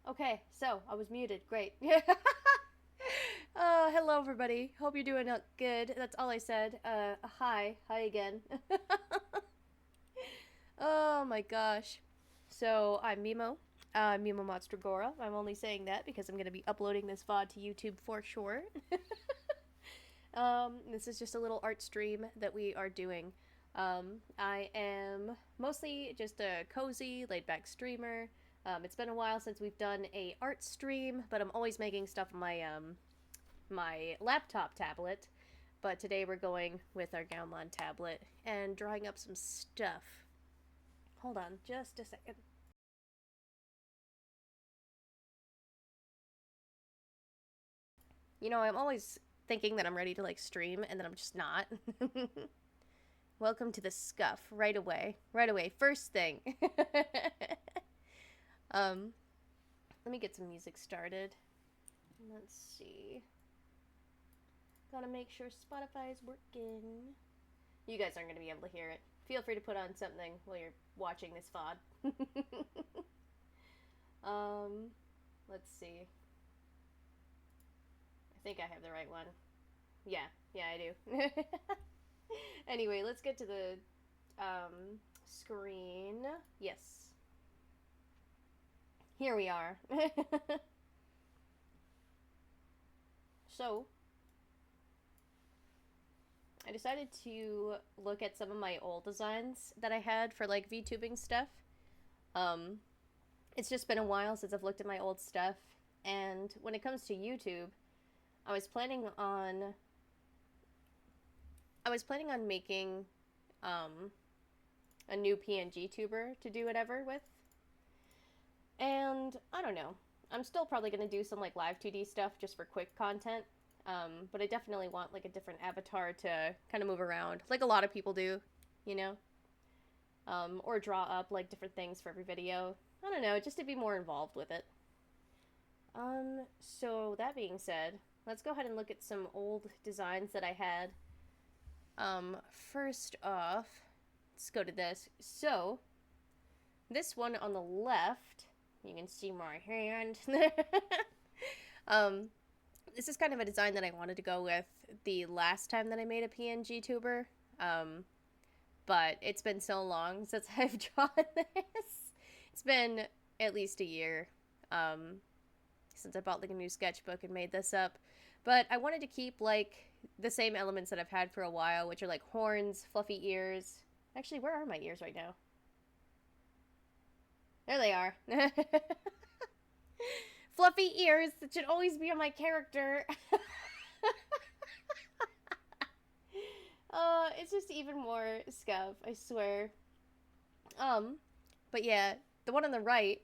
Okay, so I was muted. Great. Hello everybody. Hope you're doing good. That's all I said. Hi. Hi again. Oh my gosh. So, I'm Mimo. Mimo Monster Gora. I'm only saying that because I'm going to be uploading this VOD to YouTube for sure. This is just a little art stream that we are doing. I am mostly just a cozy, laid-back streamer. It's been a while since we've done a art stream, but I'm always making stuff on my laptop tablet. But today we're going with our Gaumon tablet and drawing up some stuff. Hold on, just a second. You know, I'm always thinking that I'm ready to like stream, and then I'm just not. Welcome to the scuff right away. Right away. First thing. um, let me get some music started. Let's see. Gotta make sure Spotify is working. You guys aren't gonna be able to hear it. Feel free to put on something while you're watching this VOD. Let's see. I think I have the right one. Yeah, I do. Anyway, let's get to the screen. Yes. Here we are. So, I decided to look at some of my old designs that I had for like VTubing stuff. Um, it's just been a while since I've looked at my old stuff, and when it comes to YouTube, I was planning on making a new PNGtuber to do whatever with. And I don't know. I'm still probably going to do some like live 2D stuff just for quick content. But I definitely want like a different avatar to kind of move around, like a lot of people do, you know? Or draw up like different things for every video. I don't know, just to be more involved with it. So that being said, let's go ahead and look at some old designs that I had. First off, let's go to this. So, this one on the left, you can see my hand. This is kind of a design that I wanted to go with the last time that I made a PNGtuber. But it's been so long since I've drawn this. It's been at least a year since I bought like a new sketchbook and made this up. But I wanted to keep like the same elements that I've had for a while, which are like horns, fluffy ears. Actually, where are my ears right now? There they are. Fluffy ears that should always be on my character. It's just even more scuff, I swear. But yeah, the one on the right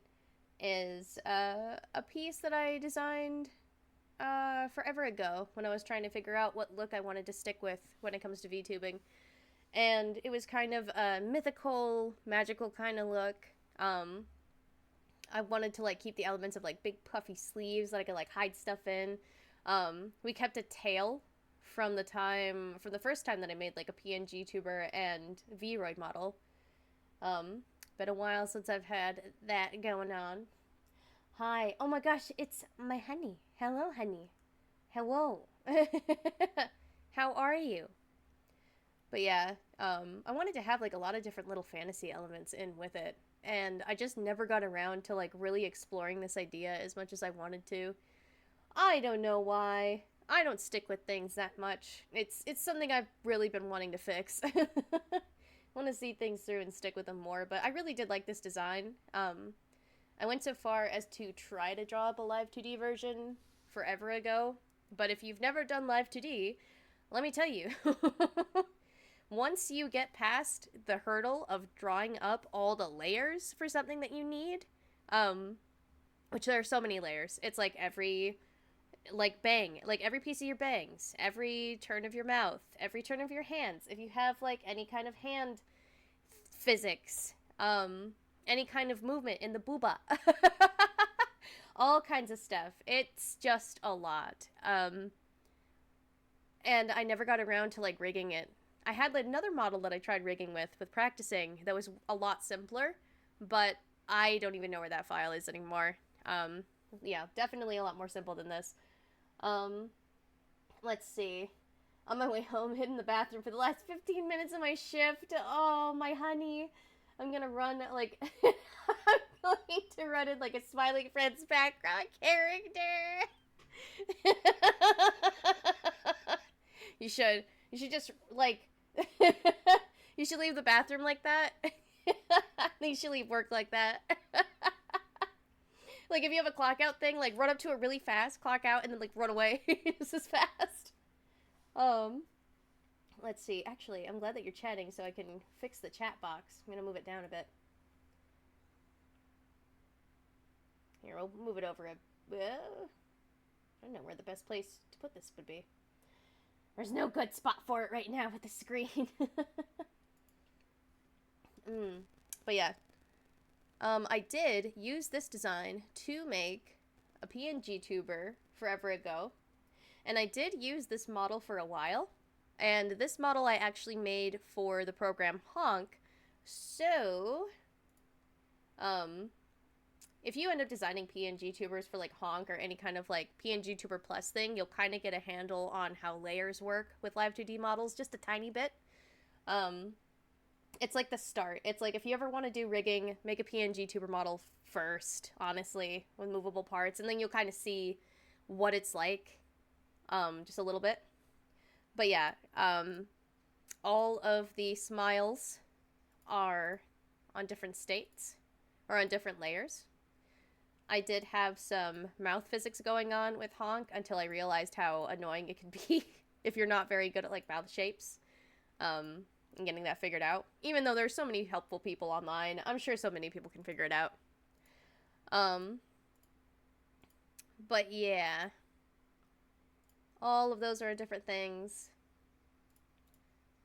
is a piece that I designed forever ago when I was trying to figure out what look I wanted to stick with when it comes to VTubing. And it was kind of a mythical, magical kind of look. I wanted to like keep the elements of like big puffy sleeves that I could like hide stuff in. We kept a tail from the first time that I made like a PNGtuber and Vroid model. Been a while since I've had that going on. Hi. Oh my gosh, it's my honey. Hello, honey. Hello. How are you? But yeah, I wanted to have like a lot of different little fantasy elements in with it. And I just never got around to like really exploring this idea as much as I wanted to. I don't know why. I don't stick with things that much. It's something I've really been wanting to fix. Want to see things through and stick with them more, but I really did like this design. I went so far as to try to draw up a live 2D version forever ago, but if you've never done live 2D, let me tell you. Once you get past the hurdle of drawing up all the layers for something that you need, which there are so many layers. It's like every every piece of your bangs, every turn of your mouth, every turn of your hands. If you have like any kind of hand physics, any kind of movement in the booba, all kinds of stuff. It's just a lot. And I never got around to like rigging it. I had like, another model that I tried rigging with practicing that was a lot simpler, but I don't even know where that file is anymore. Yeah, definitely a lot more simple than this. Um, let's see. On my way home, hid in the bathroom for the last 15 minutes of my shift. Oh, my honey. I'm gonna run, like, I'm going to run in, like, a Smiling Friends background character. You should. You should just, like, you should leave the bathroom like that. You should leave work like that. Like, if you have a clock out thing, like, run up to it really fast, clock out, and then, like, run away just as fast. Um, let's see. Actually, I'm glad that you're chatting so I can fix the chat box. I'm gonna move it down a bit. Here, we'll move it over a... I don't know where the best place to put this would be. There's no good spot for it right now with the screen. But yeah. I did use this design to make a PNGtuber forever ago. And I did use this model for a while. And this model I actually made for the program Honk. So, if you end up designing PNGtubers for, like, Honk or any kind of, like, PNGtuber Plus thing, you'll kind of get a handle on how layers work with Live 2D models, just a tiny bit. It's like the start. It's like, if you ever want to do rigging, make a PNGtuber model first, honestly, with movable parts, and then you'll kind of see what it's like, just a little bit. But yeah, all of the smiles are on different states, or on different layers. I did have some mouth physics going on with Honk until I realized how annoying it could be if you're not very good at, like, mouth shapes, and getting that figured out. Even though there's so many helpful people online, I'm sure so many people can figure it out. But yeah. All of those are different things.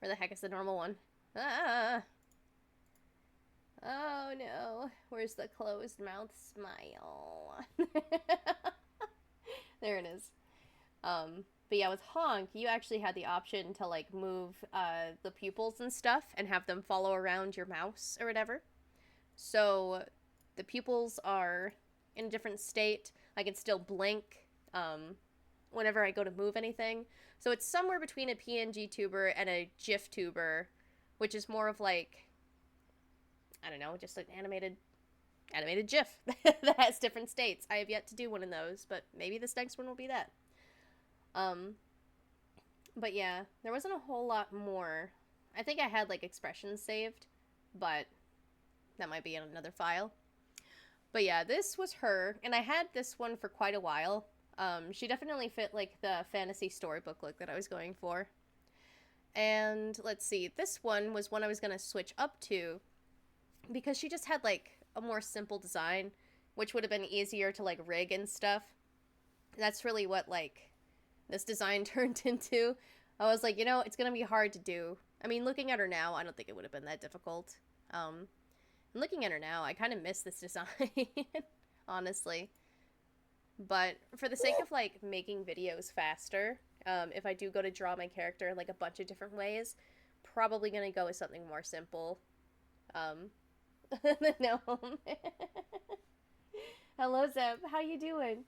Where the heck is the normal one? Ah! Oh no. Where's the closed mouth smile? There it is. But yeah, with Honk, you actually had the option to, like, move the pupils and stuff and have them follow around your mouse or whatever. So the pupils are in a different state. I can still blink whenever I go to move anything. So it's somewhere between a PNGtuber and a GIF-tuber, which is more of, like, I don't know, just like animated GIF that has different states. I have yet to do one of those, but maybe this next one will be that. But yeah, there wasn't a whole lot more. I think I had, like, expressions saved, but that might be in another file. But yeah, this was her, and I had this one for quite a while. She definitely fit, like, the fantasy storybook look that I was going for. And let's see, this one was one I was gonna switch up to because she just had, like, a more simple design, which would have been easier to, like, rig and stuff. That's really what, like, this design turned into. I was like, you know, it's gonna be hard to do. I mean, looking at her now, I don't think it would have been that difficult. Looking at her now, I kind of miss this design, honestly. But for the sake of, like, making videos faster, if I do go to draw my character in, like, a bunch of different ways, probably gonna go with something more simple. No. Hello, Zeb. How you doing?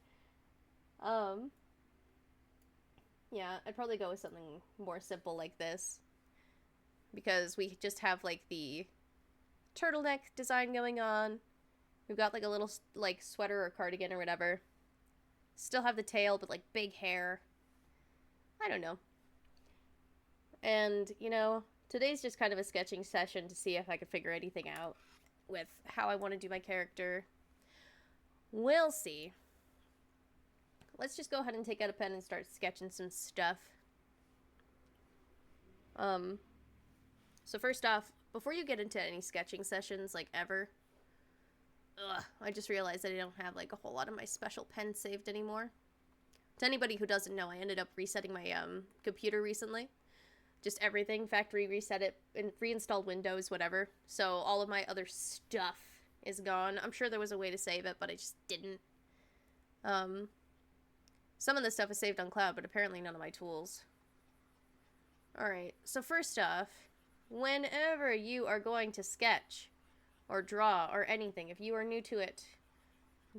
Yeah, I'd probably go with something more simple like this. Because we just have, like, the turtleneck design going on. We've got, like, a little, like, sweater or cardigan or whatever. Still have the tail, but, like, big hair. I don't know. And, you know, today's just kind of a sketching session to see if I could figure anything out with how I want to do my character. We'll see. Let's just go ahead and take out a pen and start sketching some stuff. So first off, before you get into any sketching sessions, like, ever, I just realized that I don't have, like, a whole lot of my special pen saved anymore. To anybody who doesn't know, I ended up resetting my computer recently. Just everything, factory reset it, and reinstalled Windows, whatever. So all of my other stuff is gone. I'm sure there was a way to save it, but I just didn't. Some of the stuff is saved on cloud, but apparently none of my tools. Alright, so first off, whenever you are going to sketch or draw or anything, if you are new to it,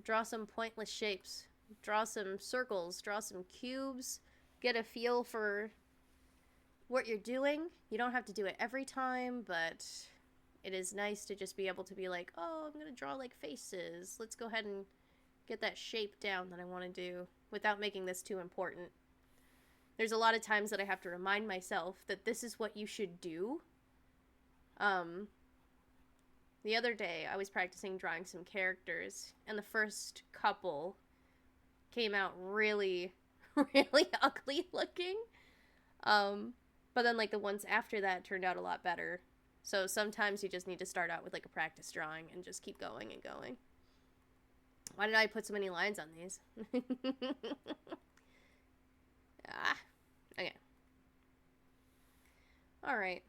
Draw some pointless shapes. Draw some circles. Draw some cubes. Get a feel for what you're doing. You don't have to do it every time, but it is nice to just be able to be like, oh, I'm going to draw like faces. Let's go ahead and get that shape down that I want to do without making this too important. There's a lot of times that I have to remind myself that this is what you should do. The other day, I was practicing drawing some characters, and the first couple came out really, really ugly looking. But then, like, the ones after that turned out a lot better. So sometimes you just need to start out with, like, a practice drawing and just keep going and going. Why did I put so many lines on these? Okay. Alright.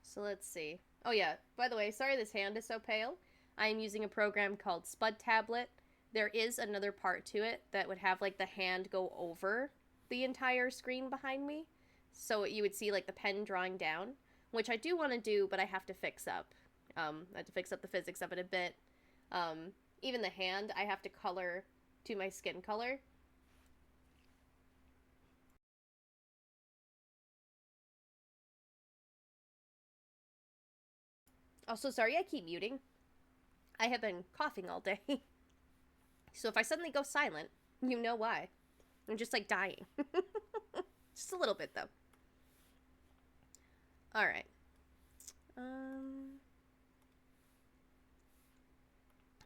So let's see. Oh yeah, by the way, sorry this hand is so pale. I am using a program called Spud Tablet. There is another part to it that would have like the hand go over the entire screen behind me. So you would see like the pen drawing down, which I do want to do, but I have to fix up. I have to fix up the physics of it a bit. Even the hand, I have to color to my skin color. Also, sorry I keep muting. I have been coughing all day. So if I suddenly go silent, you know why. I'm just like dying. Just a little bit though. Alright.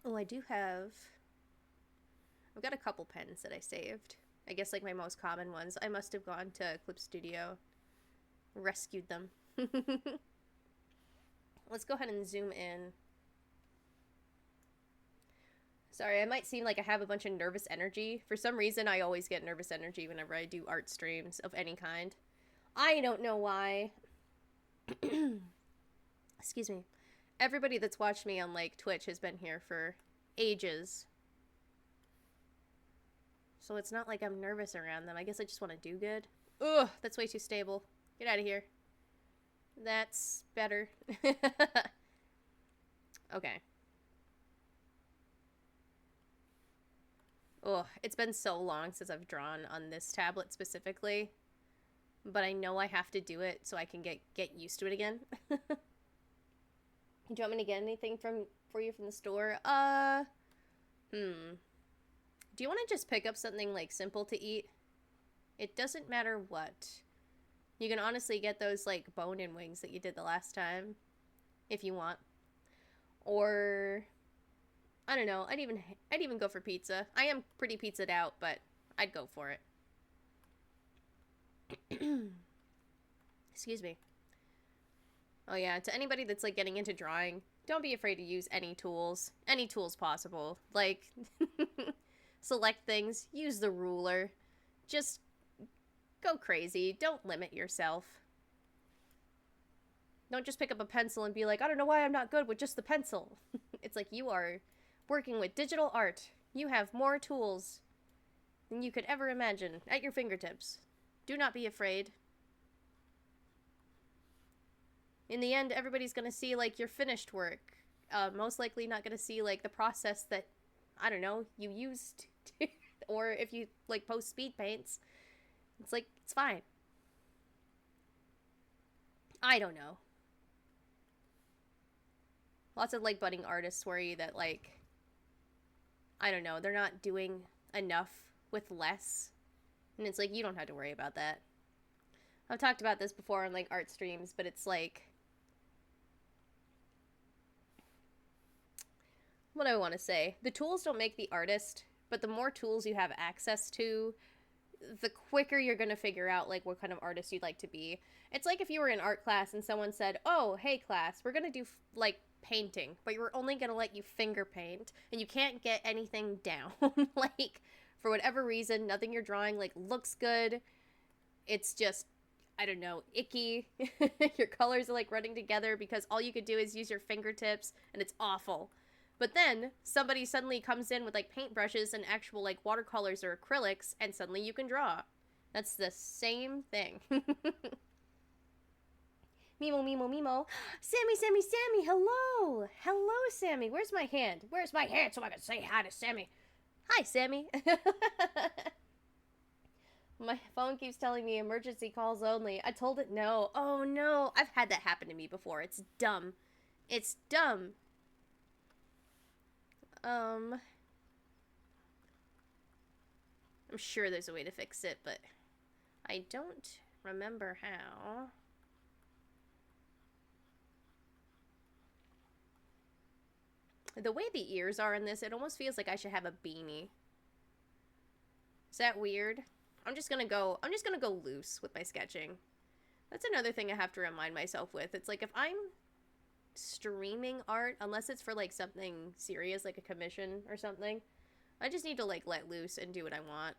Oh, I do have... I've got a couple pens that I saved. I guess like my most common ones. I must have gone to Clip Studio. Rescued them. Let's go ahead and zoom in. Sorry, I might seem like I have a bunch of nervous energy. For some reason, I always get nervous energy whenever I do art streams of any kind. I don't know why. Excuse me. Everybody that's watched me on, like, Twitch has been here for ages. So it's not like I'm nervous around them. I guess I just want to do good. Ugh, that's way too stable. Get out of here. That's better. Okay. Oh, it's been so long since I've drawn on this tablet specifically. But I know I have to do it so I can get used to it again. Do you want me to get anything for you from the store? Do you want to just pick up something like simple to eat? It doesn't matter what. You can honestly get those like bone-in wings that you did the last time if you want. Or I don't know, I'd even go for pizza. I am pretty pizzaed out, but I'd go for it. Excuse me. Oh yeah, to anybody that's like getting into drawing, don't be afraid to use any tools possible. Like select things, use the ruler. Just go crazy. Don't limit yourself. Don't just pick up a pencil and be like, I don't know why I'm not good with just the pencil. It's like you are working with digital art. You have more tools than you could ever imagine at your fingertips. Do not be afraid. In the end, everybody's gonna see, like, your finished work. Most likely not gonna see, like, the process that, I don't know, you used to, or if you, like, post speed paints. It's like, it's fine. I don't know. Lots of, like, budding artists worry that, like, I don't know, they're not doing enough with less. And it's like, you don't have to worry about that. I've talked about this before on, like, art streams, but it's like... What do I want to say? The tools don't make the artist, but the more tools you have access to, the quicker you're going to figure out, like, what kind of artist you'd like to be. It's like if you were in art class and someone said, oh, hey, class, we're going to do, like, painting, but we're only going to let you finger paint, and you can't get anything down. Like, for whatever reason, nothing you're drawing, like, looks good. It's just, I don't know, icky. Your colors are, like, running together because all you could do is use your fingertips, and it's awful. But then somebody suddenly comes in with, like, paintbrushes and actual, like, watercolors or acrylics, and suddenly you can draw. That's the same thing. Mimo, Mimo, Mimo. Sammy, Sammy, Sammy, hello. Hello, Sammy. Where's my hand? Where's my hand so I can say hi to Sammy? Hi, Sammy. My phone keeps telling me emergency calls only. I told it no. Oh, no. I've had that happen to me before. It's dumb. It's dumb. I'm sure there's a way to fix it, but I don't remember how. The way the ears are in this, it almost feels like I should have a beanie. Is that weird? I'm just gonna go loose with my sketching. That's another thing I have to remind myself with. It's like if I'm streaming art, unless it's for like something serious, like a commission or something, I just need to like let loose and do what I want.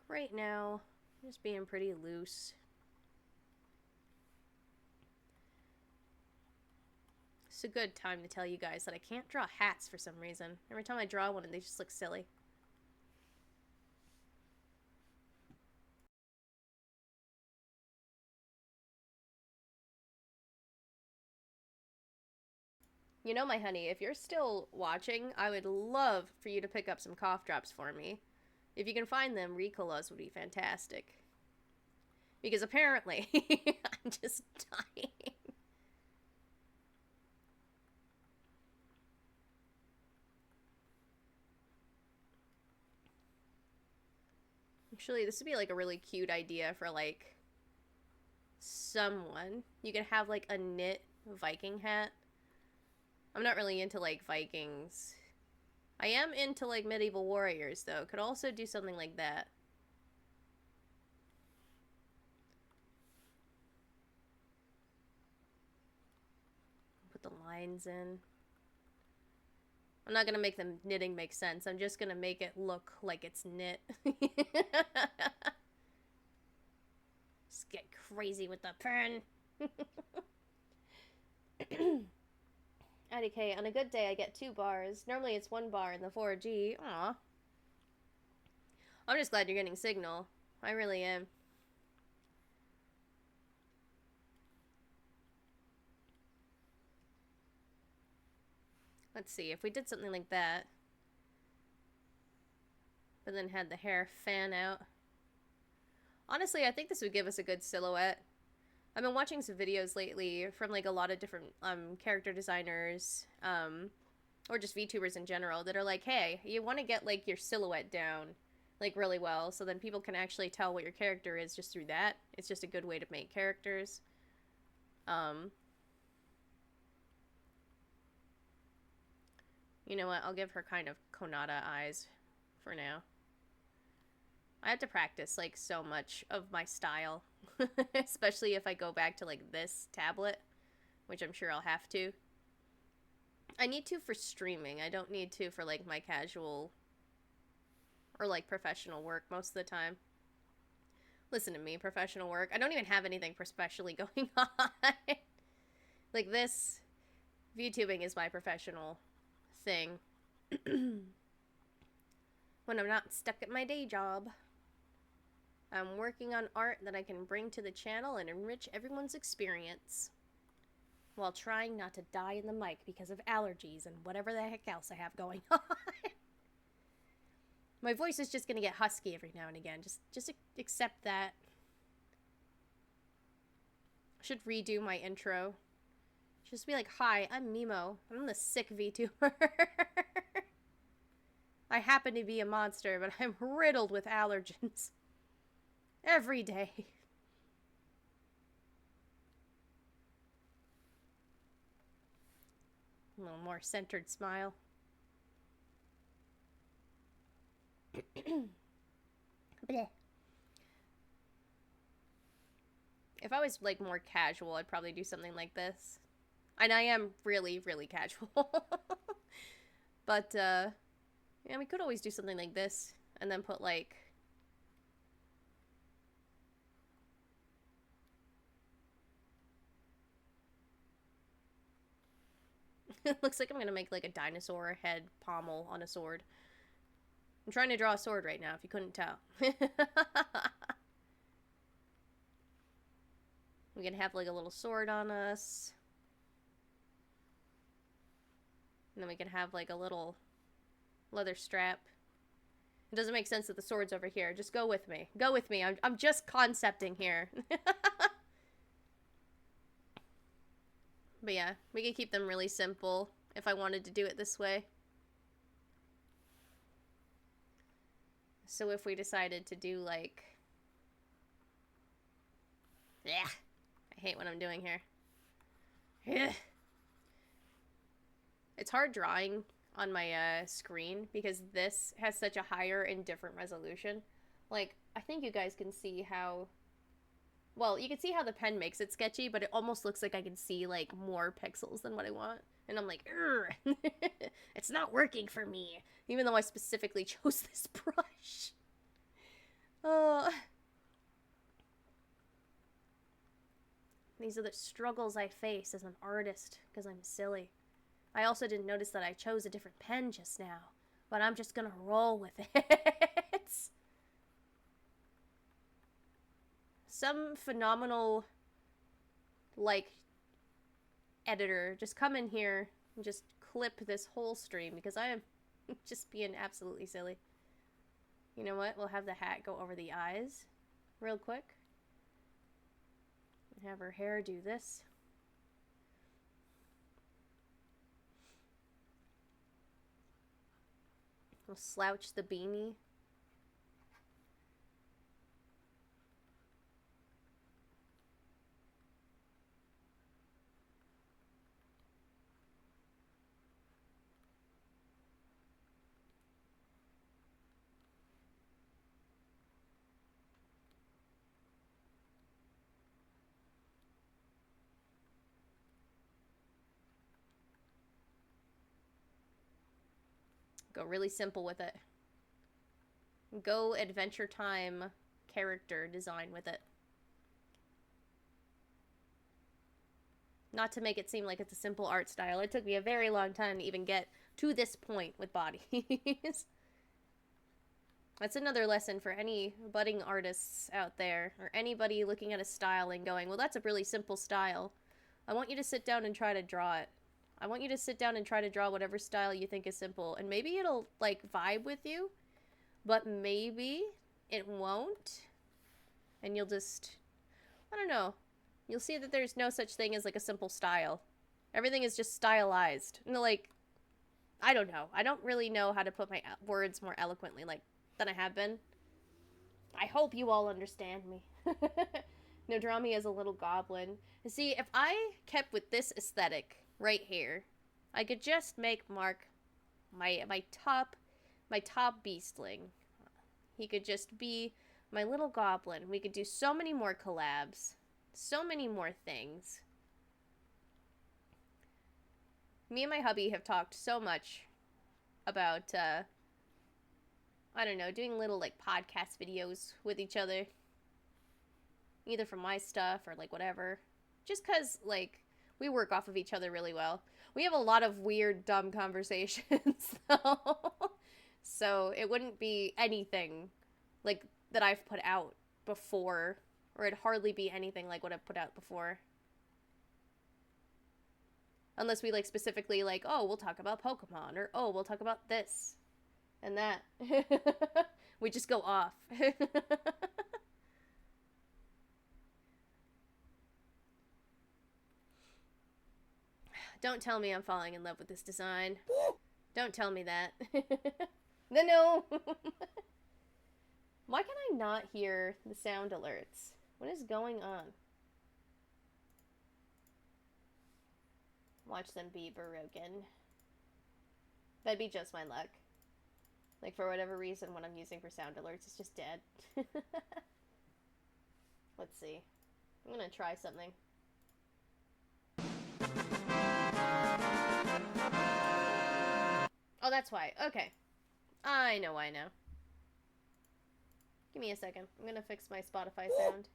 Right now, I'm just being pretty loose. It's a good time to tell you guys that I can't draw hats for some reason. Every time I draw one, they just look silly. You know, my honey, if you're still watching, I would love for you to pick up some cough drops for me. If you can find them, Ricolas would be fantastic. Because apparently, I'm just dying. Actually, this would be like a really cute idea for like someone. You can have like a knit Viking hat. I'm not really into like Vikings. I am into like medieval warriors though. Could also do something like that. Put the lines in. I'm not gonna make the knitting make sense. I'm just gonna make it look like it's knit. Just get crazy with the pen. IDK, on a good day I get 2 bars. Normally it's 1 bar in the 4G. Aw. I'm just glad you're getting signal. I really am. Let's see, if we did something like that, but then had the hair fan out. Honestly, I think this would give us a good silhouette. I've been watching some videos lately from like a lot of different character designers, or just VTubers in general, that are like, hey, you want to get like your silhouette down like really well, so then people can actually tell what your character is just through that. It's just a good way to make characters. You know what? I'll give her kind of Konata eyes for now. I have to practice like so much of my style, especially if I go back to like this tablet, which I'm sure I'll have to. I need to for streaming. I don't need to for like my casual or like professional work most of the time. Listen to me, professional work. I don't even have anything professionally going on. Like this, VTubing is my professional thing. When I'm not stuck at my day job. I'm working on art that I can bring to the channel and enrich everyone's experience, while trying not to die in the mic because of allergies and whatever the heck else I have going on. My voice is just gonna get husky every now and again. Just accept that. I should redo my intro. Just be like, hi, I'm Mimo. I'm the sick VTuber. I happen to be a monster, but I'm riddled with allergens. Every day. A little more centered smile. If I was like more casual, I'd probably do something like this. And I am really, really casual. But yeah, we could always do something like this and then put like it looks like I'm gonna make like a dinosaur head pommel on a sword. I'm trying to draw a sword right now, if you couldn't tell. We can have like a little sword on us. And then we can have like a little leather strap. It doesn't make sense that the sword's over here. Just go with me. Go with me. I'm just concepting here. But yeah, we could keep them really simple if I wanted to do it this way. So if we decided to do like... Yeah, I hate what I'm doing here. Yeah. It's hard drawing on my screen because this has such a higher and different resolution. Like, I think you guys can see how... Well, you can see how the pen makes it sketchy, but it almost looks like I can see, like, more pixels than what I want. And I'm like, it's not working for me. Even though I specifically chose this brush. These are the struggles I face as an artist, because I'm silly. I also didn't notice that I chose a different pen just now, but I'm just gonna roll with it. Some phenomenal, like, editor, just come in here and just clip this whole stream, because I am just being absolutely silly. You know what? We'll have the hat go over the eyes real quick. And have her hair do this. We'll slouch the beanie. Go really simple with it. Go Adventure Time character design with it. Not to make it seem like it's a simple art style. It took me a very long time to even get to this point with bodies. That's another lesson for any budding artists out there, or anybody looking at a style and going, well, that's a really simple style. I want you to sit down and try to draw it. I want you to sit down and try to draw whatever style you think is simple, and maybe it'll, like, vibe with you, but maybe it won't, and you'll just, I don't know, you'll see that there's no such thing as, like, a simple style. Everything is just stylized. And, like, I don't know. I don't really know how to put my words more eloquently, like, than I have been. I hope you all understand me. No, draw me as a little goblin. And see, if I kept with this aesthetic right here, I could just make Mark my top beastling. He could just be my little goblin. We could do so many more collabs, so many more things. Me and my hubby have talked so much about I don't know, doing little like podcast videos with each other, either from my stuff or like whatever, just because like we work off of each other really well. We have a lot of weird, dumb conversations, though. So it wouldn't be anything, like, that I've put out before. Or it'd hardly be anything like what I've put out before. Unless we, like, specifically, like, oh, we'll talk about Pokemon. Or, oh, we'll talk about this. And that. We just go off. Don't tell me I'm falling in love with this design. Don't tell me that. No. Why can I not hear the sound alerts? What is going on? Watch them be broken. That'd be just my luck. Like, for whatever reason, what I'm using for sound alerts is just dead. Let's see. I'm gonna try something. Oh, that's why. Okay. I know why now. Give me a second. I'm gonna fix my Spotify sound.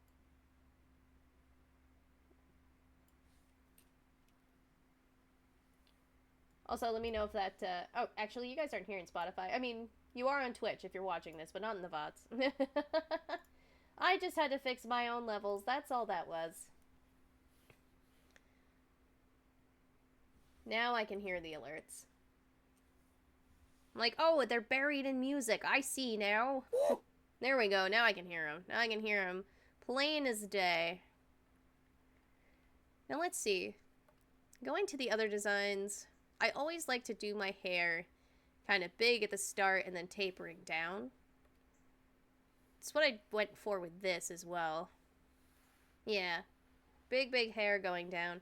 Also, let me know if that, oh, actually, you guys aren't hearing Spotify. I mean, you are on Twitch if you're watching this, but not in the VODs. I just had to fix my own levels. That's all that was. Now I can hear the alerts. I'm like, oh, they're buried in music. I see now. There we go. Now I can hear them. Now I can hear them plain as day. Now let's see. Going to the other designs, I always like to do my hair kind of big at the start and then tapering down. That's what I went for with this as well. Yeah. Big hair going down.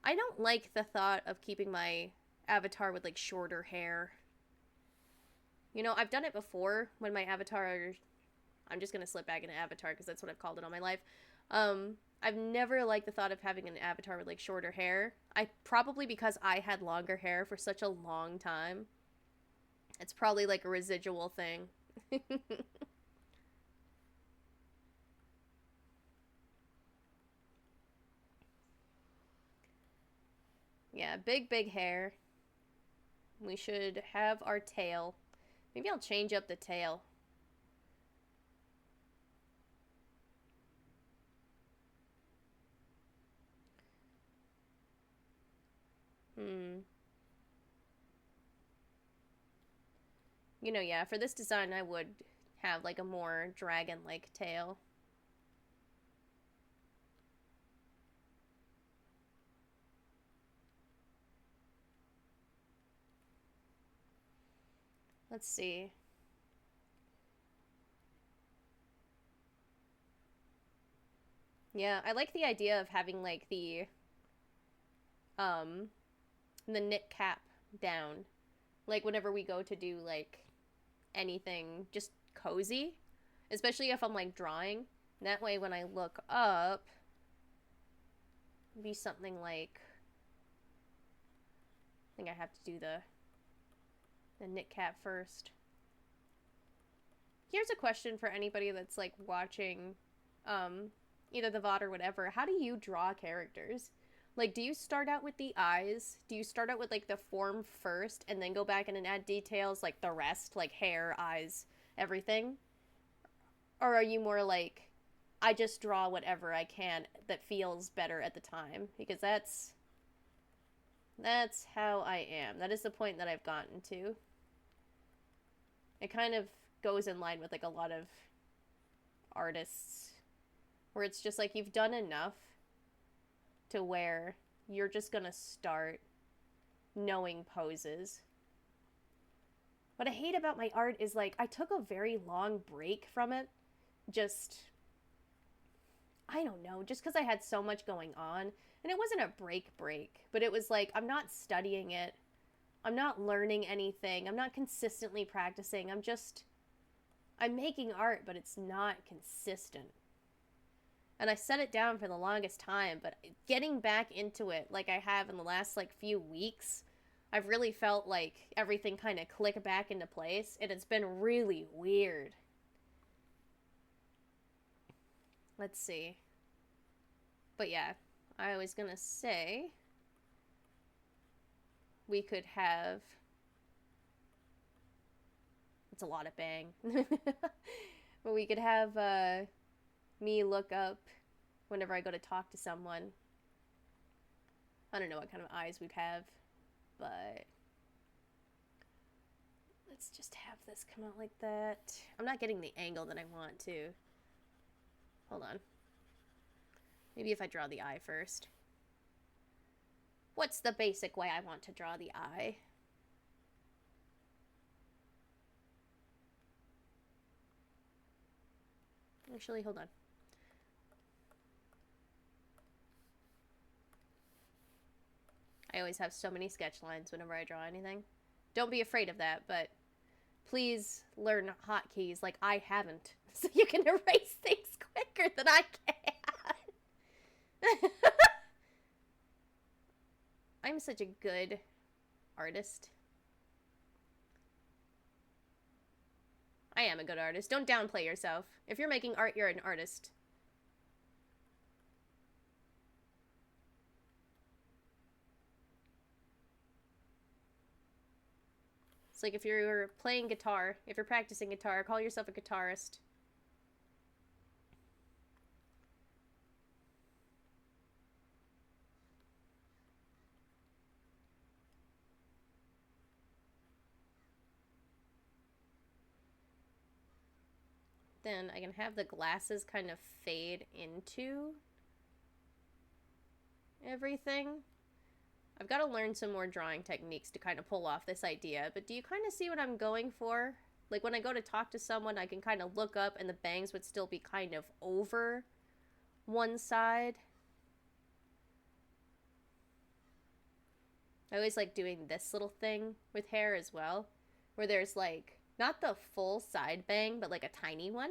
I don't like the thought of keeping my avatar with, like, shorter hair. You know, I've done it before when my avatar... I'm just going to slip back into avatar because that's what I've called it all my life. I've never liked the thought of having an avatar with, like, shorter hair. Probably because I had longer hair for such a long time. It's probably, like, a residual thing. Yeah, big hair. We should have our tail. Maybe I'll change up the tail. You know, yeah, for this design I would have, like, a more dragon-like tail. Let's see. Yeah, I like the idea of having, like, the knit cap down. Like, whenever we go to do, like, anything just cozy. Especially if I'm, like, drawing. That way when I look up, it'd be something like... I think I have to do the knit cap first. Here's a question for anybody that's, like, watching either the VOD or whatever. How do you draw characters? Like, do you start out with the eyes? Do you start out with, like, the form first and then go back in and add details, like the rest, like hair, eyes, everything? Or are you more like, I just draw whatever I can that feels better at the time? Because that's how I am. That is the point that I've gotten to. It kind of goes in line with, like, a lot of artists where it's just like you've done enough to where you're just gonna start knowing poses. What I hate about my art is, like, I took a very long break from it. Just, I don't know, just because I had so much going on. And it wasn't a break, but it was like, I'm not studying it. I'm not learning anything. I'm not consistently practicing. I'm making art, but it's not consistent. And I set it down for the longest time, but getting back into it like I have in the last, like, few weeks, I've really felt like everything kind of click back into place, and it's been really weird. Let's see. But yeah, I was gonna say we could have... It's a lot of bang. But we could have me look up whenever I go to talk to someone. I don't know what kind of eyes we'd have, but let's just have this come out like that. I'm not getting the angle that I want to. Hold on. Maybe if I draw the eye first. What's the basic way I want to draw the eye? Actually, hold on. I always have so many sketch lines whenever I draw anything. Don't be afraid of that, but please learn hotkeys like I haven't, so you can erase things quicker than I can. I'm such a good artist. I am a good artist. Don't downplay yourself. If you're making art, you're an artist. It's like if you're playing guitar, if you're practicing guitar, call yourself a guitarist. then I can have the glasses kind of fade into everything. I've got to learn some more drawing techniques to kind of pull off this idea, but do you kind of see what I'm going for? Like, when I go to talk to someone, I can kind of look up and the bangs would still be kind of over one side. I always like doing this little thing with hair as well, where there's like, not the full side bang, but like a tiny one.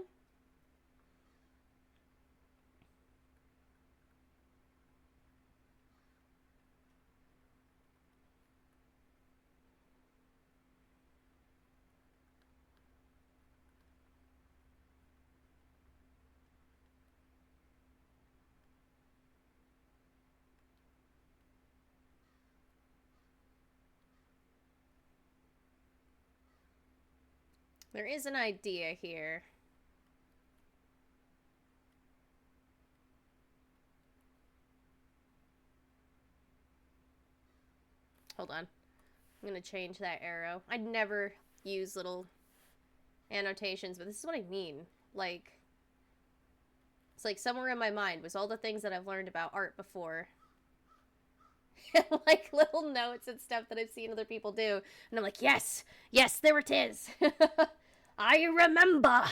There is an idea here. Hold on. I'm gonna change that arrow. I'd never use little annotations, but this is what I mean. Like, it's like somewhere in my mind was all the things that I've learned about art before. Like little notes and stuff that I've seen other people do. And I'm like, yes, yes, there it is. I remember. I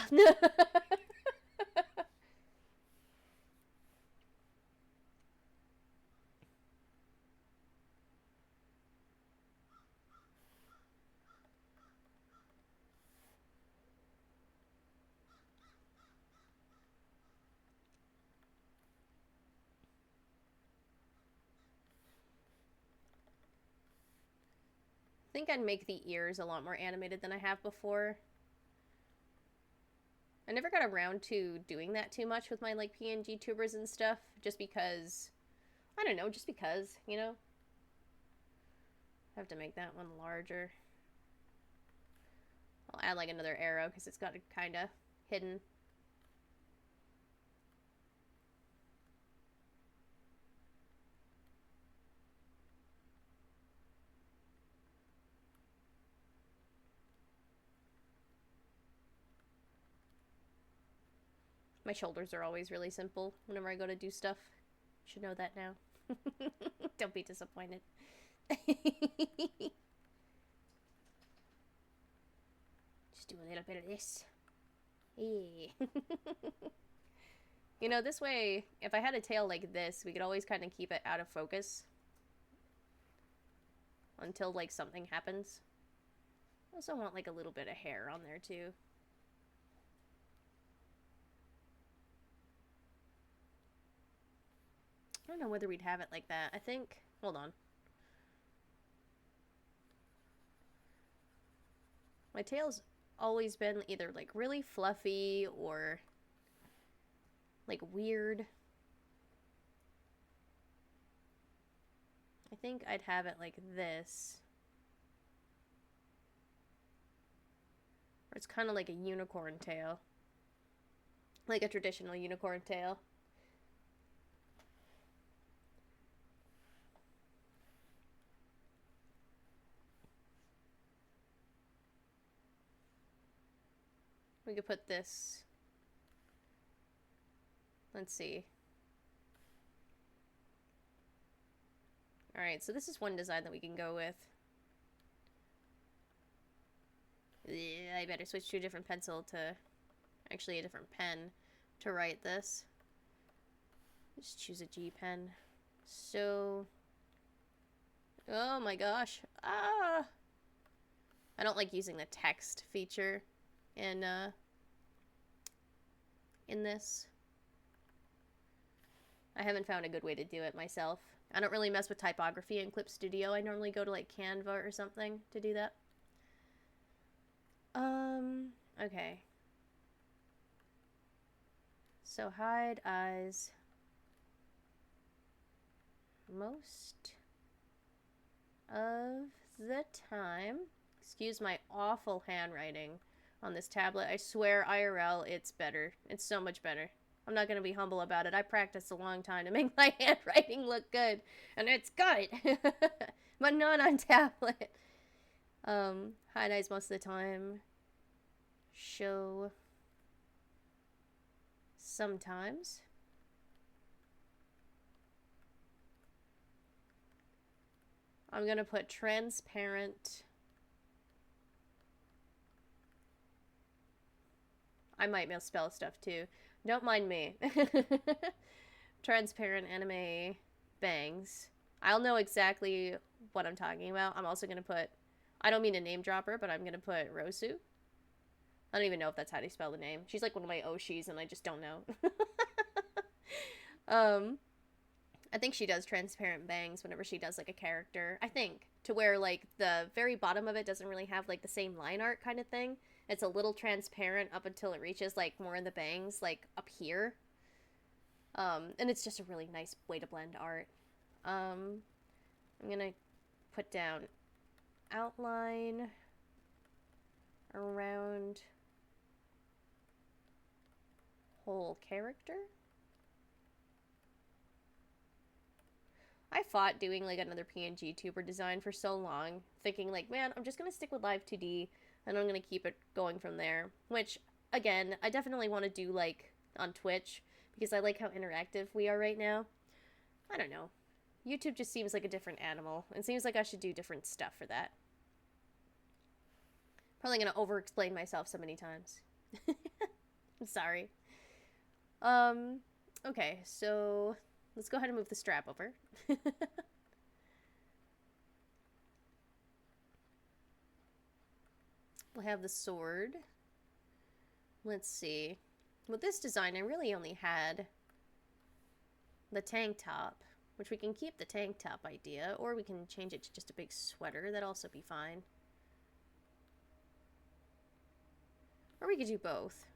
think I'd make the ears a lot more animated than I have before. I never got around to doing that too much with my like PNGtubers and stuff, just because, I don't know, just because, you know? I have to make that one larger. I'll add like another arrow because it's got it kind of hidden. My shoulders are always really simple whenever I go to do stuff. You should know that now. Don't be disappointed. Just do a little bit of this. Hey. You know, this way, if I had a tail like this, we could always kind of keep it out of focus until, like, something happens. I also want, like, a little bit of hair on there, too. I don't know whether we'd have it like that. I think... Hold on. My tail's always been either, like, really fluffy or, like, weird. I think I'd have it like this. Or it's kind of like a unicorn tail. Like a traditional unicorn tail. We could put this... Let's see. Alright, so this is one design that we can go with. I better switch to a different pencil to... Actually, a different pen to write this. Just choose a G pen. So... Oh my gosh. Ah! I don't like using the text feature in this. I haven't found a good way to do it myself. I don't really mess with typography in Clip Studio. I normally go to like Canva or something to do that. Okay. So hide eyes most of the time. Excuse my awful handwriting on this tablet. I swear IRL, it's better. It's so much better. I'm not going to be humble about it. I practiced a long time to make my handwriting look good. And it's good. But not on tablet. Hide eyes most of the time. Show sometimes. I'm gonna put transparent. I might misspell stuff too. Don't mind me. Transparent anime bangs. I'll know exactly what I'm talking about. I'm also gonna put, I don't mean to name drop her, but I'm gonna put Rosu. I don't even know if that's how you spell the name. She's like one of my Oshis and I just don't know. I think she does transparent bangs whenever she does like a character. I think to where like the very bottom of it doesn't really have like the same line art kind of thing. It's a little transparent up until it reaches like more in the bangs, like up here. And it's just a really nice way to blend art. I'm gonna put down outline around whole character. I fought doing like another PNGtuber design for so long, thinking like, man, I'm just gonna stick with Live 2D and I'm gonna keep it going from there. Which, again, I definitely want to do like on Twitch because I like how interactive we are right now. I don't know. YouTube just seems like a different animal. It seems like I should do different stuff for that. Probably gonna over-explain myself so many times. I'm sorry. Okay, so let's go ahead and move the strap over. We'll have the sword. Let's see. With this design, I really only had the tank top, which we can keep the tank top idea, or we can change it to just a big sweater. That'd also be fine. Or we could do both.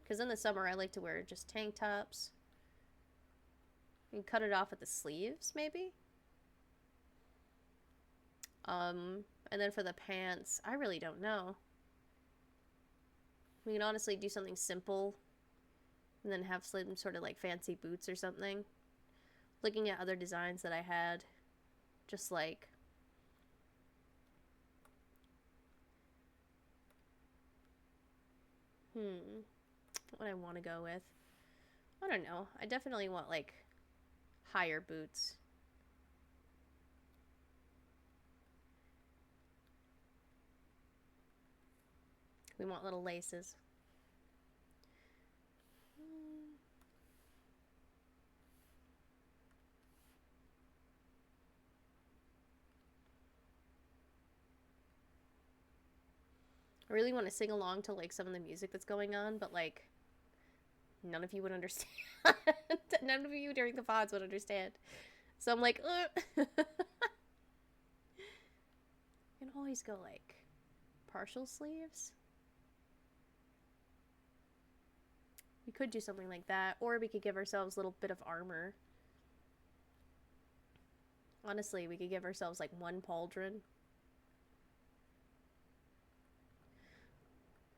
Because in the summer, I like to wear just tank tops. We can cut it off at the sleeves, maybe? And then for the pants, I really don't know. We can honestly do something simple and then have some sort of like fancy boots or something. Looking at other designs that I had, just like what I want to go with. I don't know. I definitely want like higher boots. We want little laces. I really want to sing along to like some of the music that's going on, but like none of you would understand. None of you during the VODs would understand. So I'm like, ugh. You can always go like partial sleeves. We could do something like that, or we could give ourselves a little bit of armor. Honestly, we could give ourselves like one pauldron.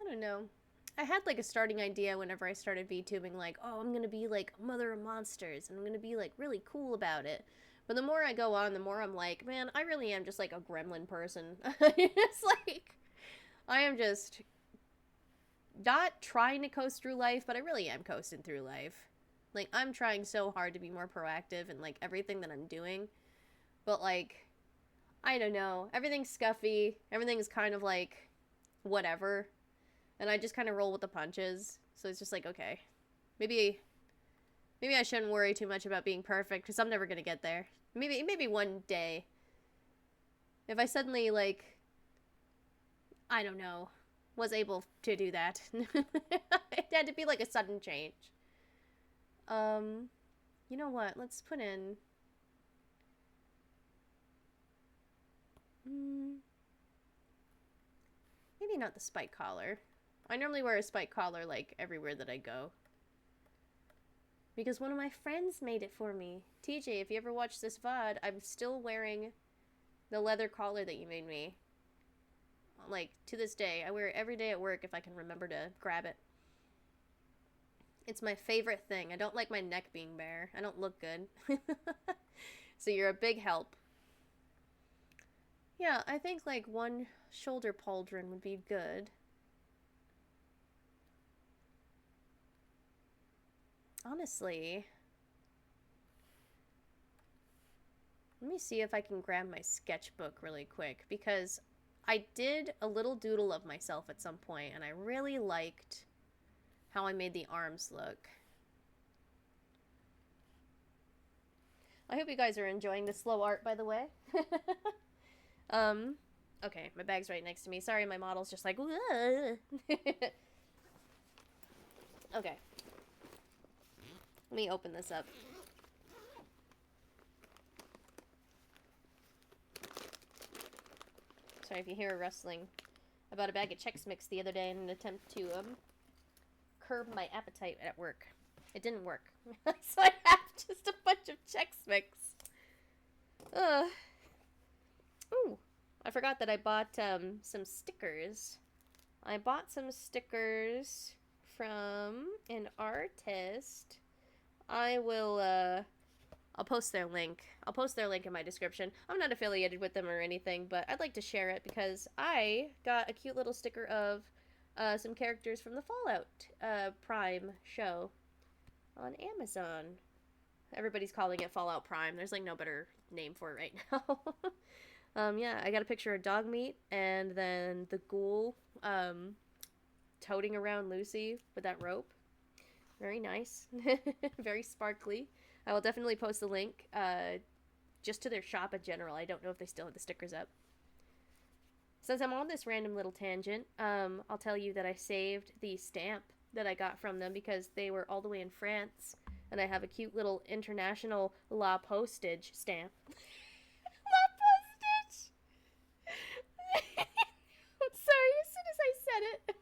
I don't know. I had like a starting idea whenever I started VTubing, like, oh, I'm gonna be like Mother of Monsters, and I'm gonna be like really cool about it. But the more I go on, the more I'm like, man, I really am just like a gremlin person. It's like, I am just not trying to coast through life, but I really am coasting through life. Like, I'm trying so hard to be more proactive in like everything that I'm doing. But like, I don't know. Everything's scuffy. Everything's kind of like whatever. And I just kind of roll with the punches. So it's just like, okay, maybe I shouldn't worry too much about being perfect because I'm never going to get there. Maybe one day. If I suddenly, like, I don't know, was able to do that. It had to be like a sudden change. You know what? Let's put in... maybe not the spike collar. I normally wear a spike collar, like, everywhere that I go. Because one of my friends made it for me. TJ, if you ever watch this VOD, I'm still wearing the leather collar that you made me. Like, to this day. I wear it every day at work if I can remember to grab it. It's my favorite thing. I don't like my neck being bare. I don't look good. So you're a big help. Yeah, I think, like, one shoulder pauldron would be good. Honestly, let me see if I can grab my sketchbook really quick, because I did a little doodle of myself at some point, and I really liked how I made the arms look. I hope you guys are enjoying the slow art, by the way. Okay, my bag's right next to me. Sorry, my model's just like, okay. Let me open this up. Sorry if you hear a rustling. I bought a bag of Chex Mix the other day in an attempt to, curb my appetite at work. It didn't work. So I have just a bunch of Chex Mix. Ooh. I forgot that I bought, some stickers. I bought some stickers from an artist. I will, I'll post their link. I'll post their link in my description. I'm not affiliated with them or anything, but I'd like to share it because I got a cute little sticker of some characters from the Fallout Prime show on Amazon. Everybody's calling it Fallout Prime. There's like no better name for it right now. Yeah, I got a picture of dog meat and then the ghoul toting around Lucy with that rope. Very nice. Very sparkly. I will definitely post the link just to their shop in general. I don't know if they still have the stickers up. Since I'm on this random little tangent, I'll tell you that I saved the stamp that I got from them because they were all the way in France. And I have a cute little international La Postage stamp. La Postage! I'm sorry, as soon as I said it.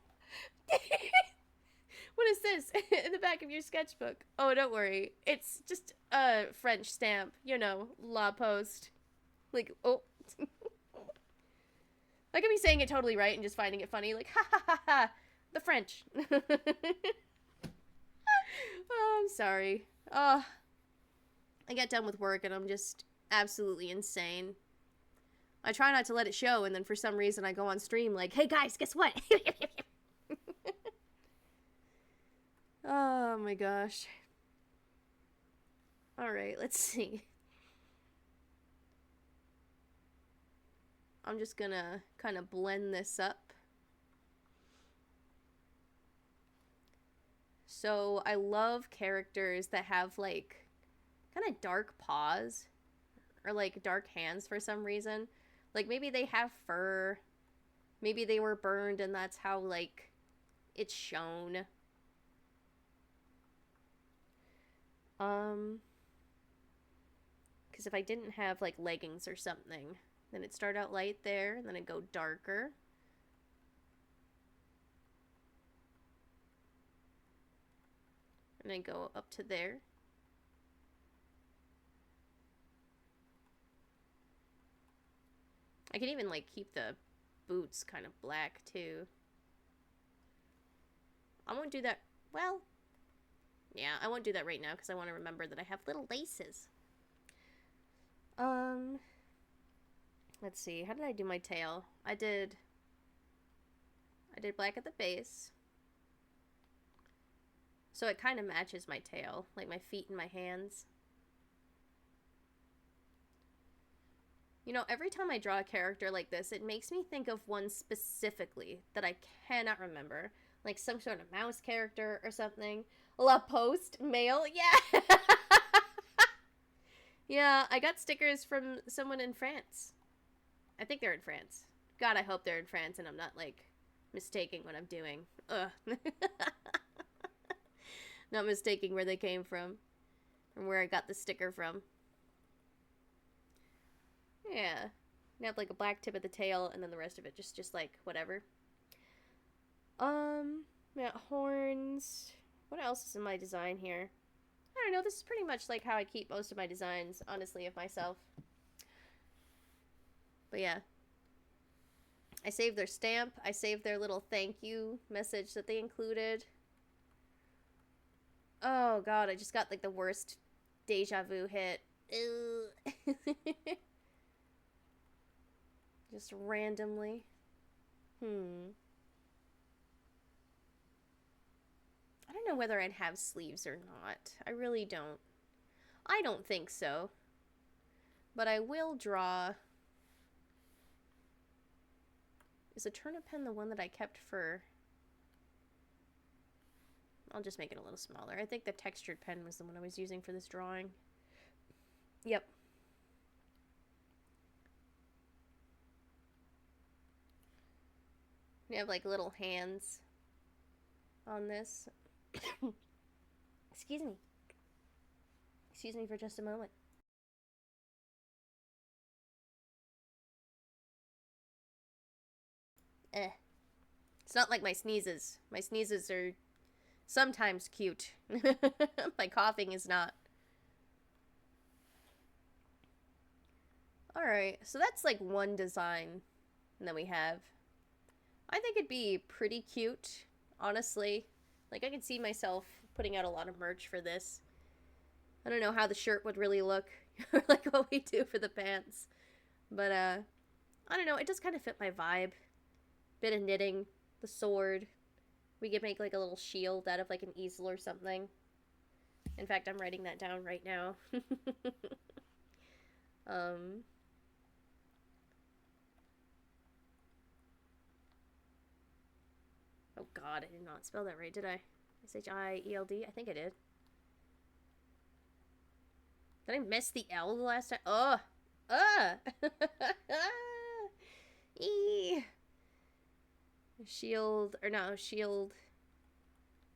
What is this in the back of your sketchbook? Oh, don't worry. It's just a French stamp. You know, La Poste. Like, oh. I could be saying it totally right and just finding it funny. Like, ha ha ha ha. The French. Oh, I'm sorry. I get done with work and I'm just absolutely insane. I try not to let it show, and then for some reason I go on stream like, hey guys, guess what? Oh my gosh. Alright, let's see. I'm just gonna kind of blend this up. So I love characters that have like kind of dark paws or like dark hands for some reason. Like maybe they have fur. Maybe they were burned and that's how like it's shown. Because if I didn't have like leggings or something, then it'd start out light there and then it'd go darker. And then go up to there. I can even like keep the boots kind of black too. I won't do that. Well, yeah, I won't do that right now because I want to remember that I have little laces. Let's see. How did I do my tail? I did black at the base. So it kind of matches my tail, like my feet and my hands. You know, every time I draw a character like this, it makes me think of one specifically that I cannot remember. Like some sort of mouse character or something. La Poste male? Yeah! Yeah, I got stickers from someone in France. I think they're in France. God, I hope they're in France and I'm not, like, mistaking what I'm doing. Ugh. Not mistaking where they came from where I got the sticker from. Yeah. You have, like, a black tip at the tail and then the rest of it just like, whatever. Yeah, horns. What else is in my design here? I don't know, this is pretty much like how I keep most of my designs, honestly, of myself. But yeah. I saved their stamp. I saved their little thank you message that they included. Oh god, I just got like the worst deja vu hit. Just randomly. I don't know whether I'd have sleeves or not. I really don't. I don't think so. But I will draw... Is the turnip pen the one that I kept for... I'll just make it a little smaller. I think the textured pen was the one I was using for this drawing. Yep. We have like little hands on this. Excuse me. Excuse me for just a moment. It's not like my sneezes. My sneezes are sometimes cute. My coughing is not. Alright, so that's like one design that we have. I think it'd be pretty cute, honestly. Like, I could see myself putting out a lot of merch for this. I don't know how the shirt would really look, or like what we do for the pants. But, I don't know, it does kind of fit my vibe. Bit of knitting, the sword. We could make like a little shield out of like an easel or something. In fact, I'm writing that down right now. Oh god, I did not spell that right, did I? S-H-I-E-L-D? I think I did. Did I miss the L the last time? Ugh! Ugh! Eee! Shield, or no, shield.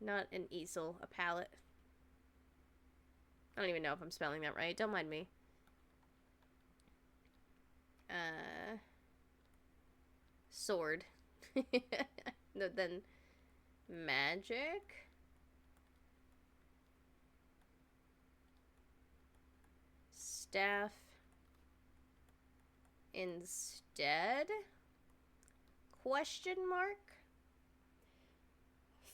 Not an easel, a palette. I don't even know if I'm spelling that right. Don't mind me. Sword. No, then magic. Staff. Instead. Question mark?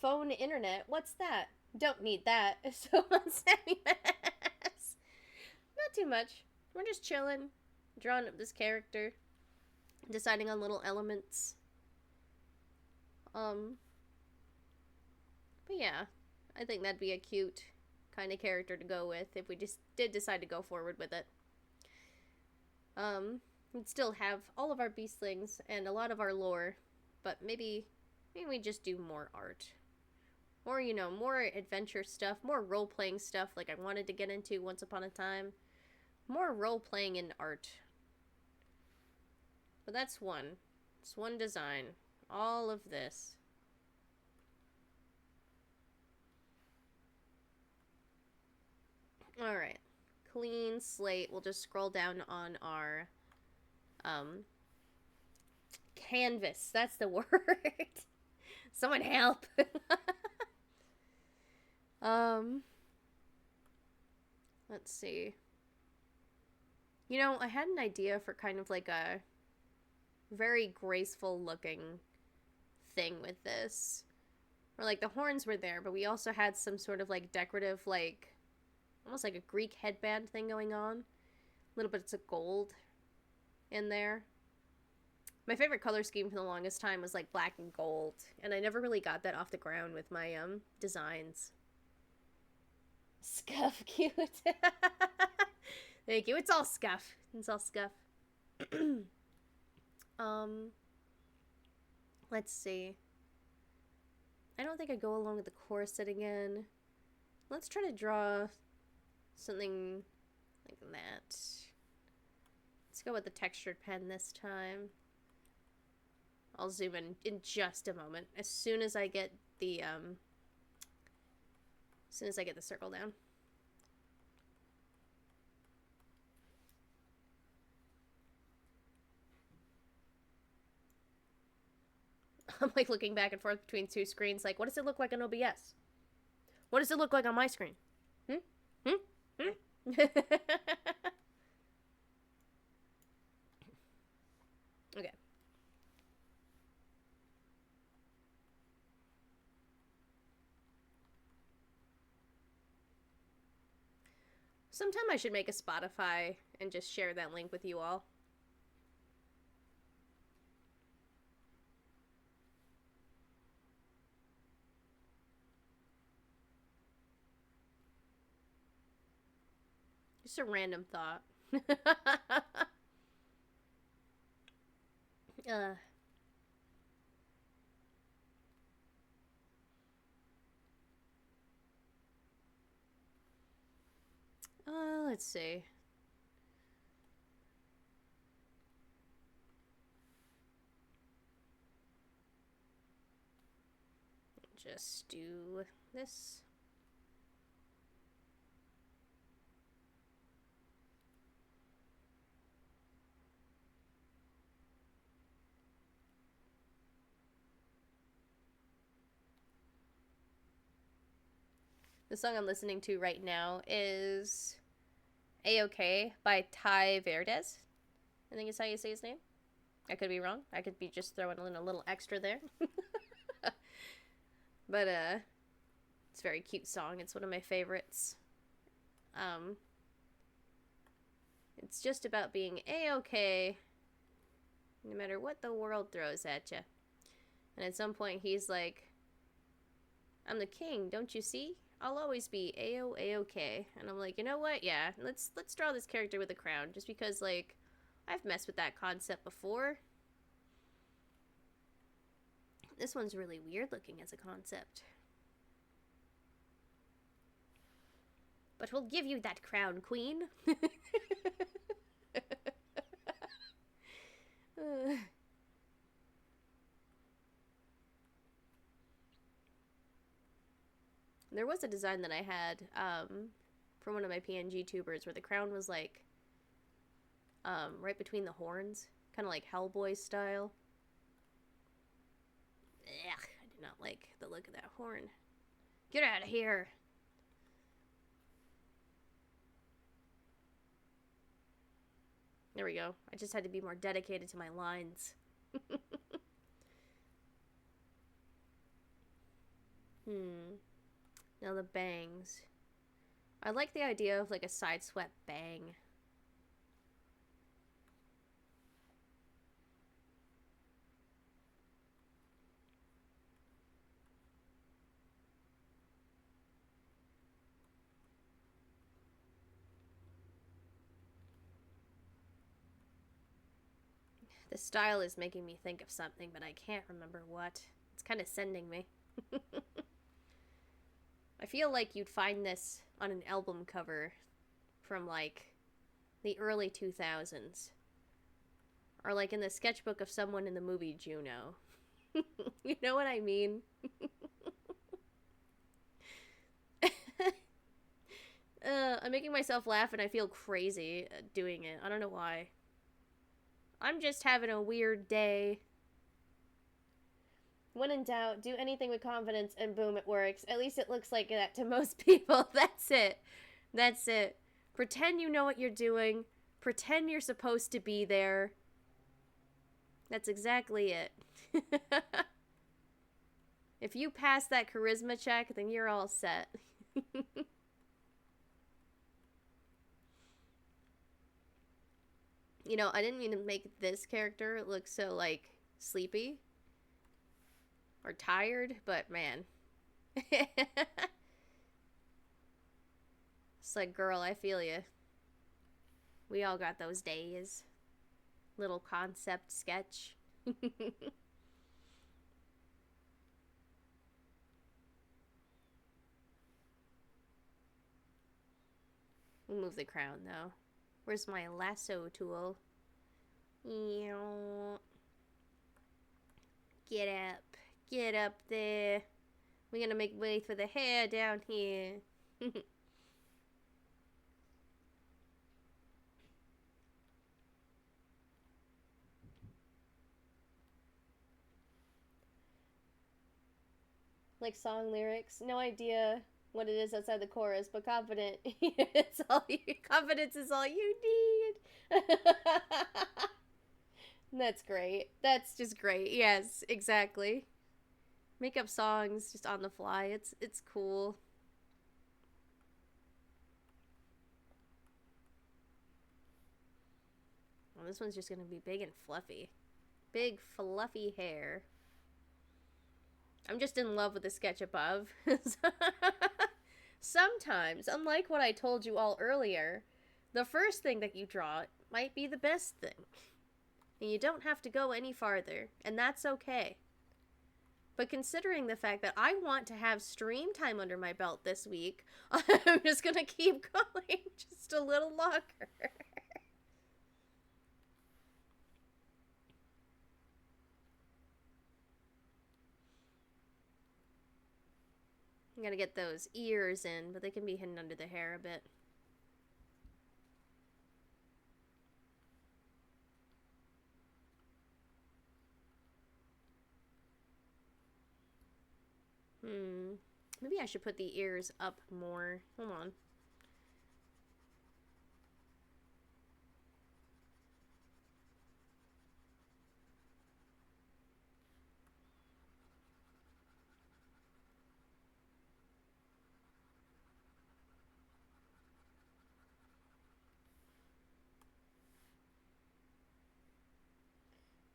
Phone internet. What's that? Don't need that. So let's send me this. Not too much. We're just chilling, drawing up this character, deciding on little elements. But yeah, I think that'd be a cute kind of character to go with if we just did decide to go forward with it. We'd still have all of our beastlings and a lot of our lore, but maybe we just do more art. Or, you know, more adventure stuff, more role-playing stuff like I wanted to get into once upon a time. More role-playing in art. But that's one. It's one design. All of this. Alright. Clean slate. We'll just scroll down on our canvas. That's the word. Someone help. Let's see. You know, I had an idea for kind of like a very graceful looking thing with this. Or like the horns were there, but we also had some sort of like decorative, like almost like a Greek headband thing going on. Little bits of gold in there. My favorite color scheme for the longest time was like black and gold, and I never really got that off the ground with my designs. Scuff cute. Thank you. It's all scuff. It's all scuff. Let's see. I don't think I go along with the corset again. Let's try to draw something like that. Let's go with the textured pen this time. I'll zoom in just a moment. As soon as I get the circle down. I'm like looking back and forth between two screens like, what does it look like on OBS? What does it look like on my screen? Okay. Sometime I should make a Spotify and just share that link with you all. Just a random thought. uh, let's see. Just do this. The song I'm listening to right now is A-OK by Ty Verdes. I think is how you say his name. I could be wrong. I could be just throwing in a little extra there. But it's a very cute song. It's one of my favorites. It's just about being A-OK no matter what the world throws at you. And at some point he's like, I'm the king, don't you see? I'll always be A-OK. And I'm like, you know what? Yeah, let's draw this character with a crown. Just because, like, I've messed with that concept before. This one's really weird looking as a concept. But we'll give you that crown, queen. There was a design that I had from one of my PNGtubers where the crown was like right between the horns, kind of like Hellboy style. Ugh, I did not like the look of that horn. Get out of here. There we go. I just had to be more dedicated to my lines. Now the bangs. I like the idea of like a side swept bang. The style is making me think of something, but I can't remember what. It's kind of sending me. I feel like you'd find this on an album cover from, like, the early 2000s. Or, like, in the sketchbook of someone in the movie Juno. You know what I mean? I'm making myself laugh and I feel crazy doing it. I don't know why. I'm just having a weird day. When in doubt, do anything with confidence and boom, it works. At least it looks like that to most people. That's it. That's it. Pretend you know what you're doing. Pretend you're supposed to be there. That's exactly it. If you pass that charisma check, then you're all set. You know, I didn't mean to make this character look so, like, sleepy or tired, but man. It's like, girl, I feel you. We all got those days. Little concept sketch. We'll move the crown, though. Where's my lasso tool? Get up. Get up there. We're gonna make way for the hair down here. Like song lyrics. No idea what it is outside the chorus, but confident. Confidence is all you need. That's great. That's just great. Yes, exactly. Make up songs just on the fly. It's cool. Well, this one's just gonna be big and fluffy. Big fluffy hair. I'm just in love with the sketch above. Sometimes, unlike what I told you all earlier, The first thing that you draw might be the best thing. And you don't have to go any farther, and that's okay. But considering the fact that I want to have stream time under my belt this week, I'm just gonna keep going just a little longer. I'm gonna get those ears in, but they can be hidden under the hair a bit. Maybe I should put the ears up more. Hold on.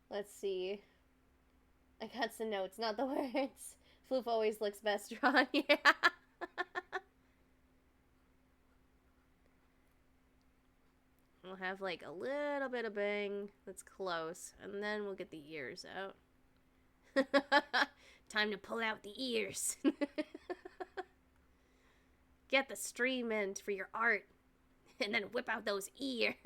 Let's see. I got some notes, not the words. Floof always looks best drawn. Yeah. We'll have like a little bit of bang that's close, and then we'll get the ears out. Time to pull out the ears. Get the stream in for your art, and then whip out those ears.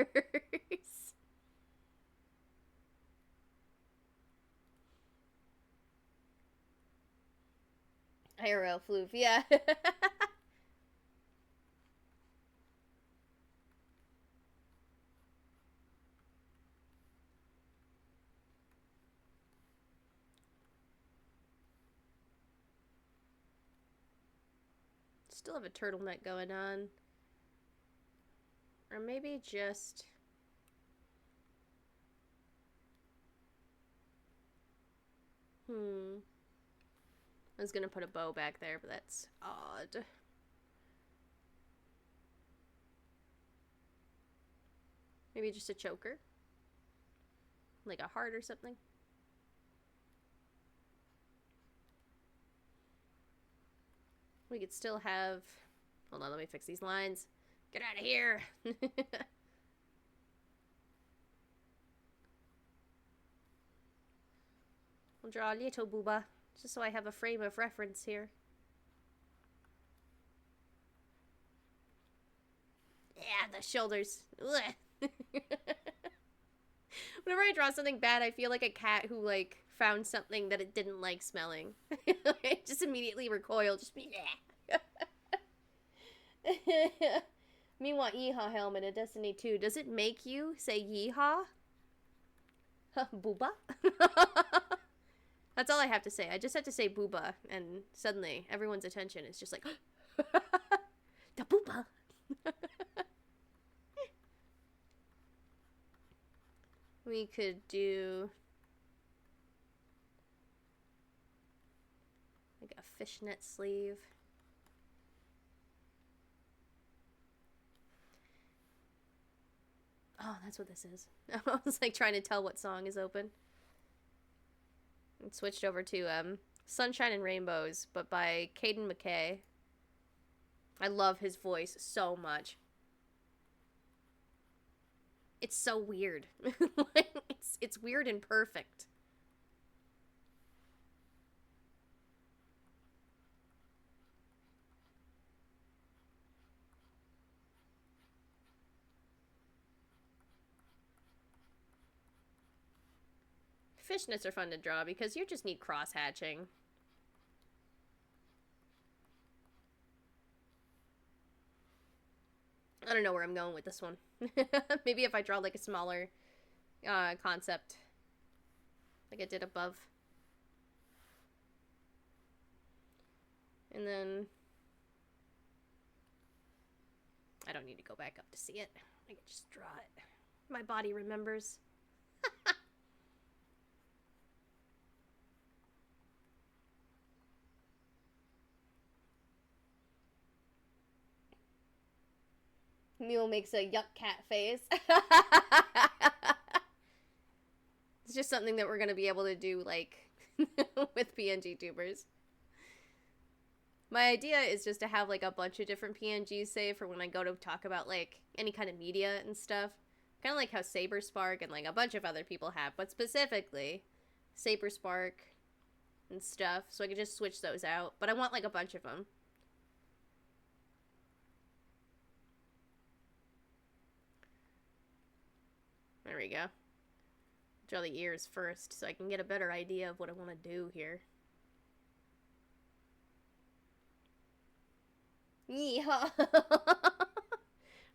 IRL Floof, yeah. Still have a turtleneck going on. Or maybe just... I was gonna put a bow back there, but that's odd. Maybe just a choker? Like a heart or something? We could still have... Hold on, let me fix these lines. Get out of here! I'll draw a little booba, just so I have a frame of reference here. Yeah, the shoulders. Whenever I draw something bad, I feel like a cat who, like, found something that it didn't like smelling. It just immediately recoil, just be, yeah. Meanwhile, Yeehaw helmet in Destiny 2, does it make you say yeehaw? Booba? That's all I have to say. I just have to say booba, and suddenly everyone's attention is just like, the booba! We could do like a fishnet sleeve. Oh, that's what this is. I was like trying to tell what song is open. And switched over to Sunshine and Rainbows, but by Caden McKay. I love his voice so much. It's so weird. it's weird and perfect. Fishnets are fun to draw because you just need cross-hatching. I don't know where I'm going with this one. Maybe if I draw like a smaller concept like I did above. And then I don't need to go back up to see it. I can just draw it. My body remembers. Mule makes a yuck cat face. It's just something that we're going to be able to do, like, with PNGtubers. My idea is just to have like a bunch of different PNGs saved for when I go to talk about like any kind of media and stuff. Kind of like how Saberspark and like a bunch of other people have, but specifically Saberspark and stuff. So I could just switch those out. But I want like a bunch of them. There we go. Draw the ears first so I can get a better idea of what I want to do here. Yeehaw!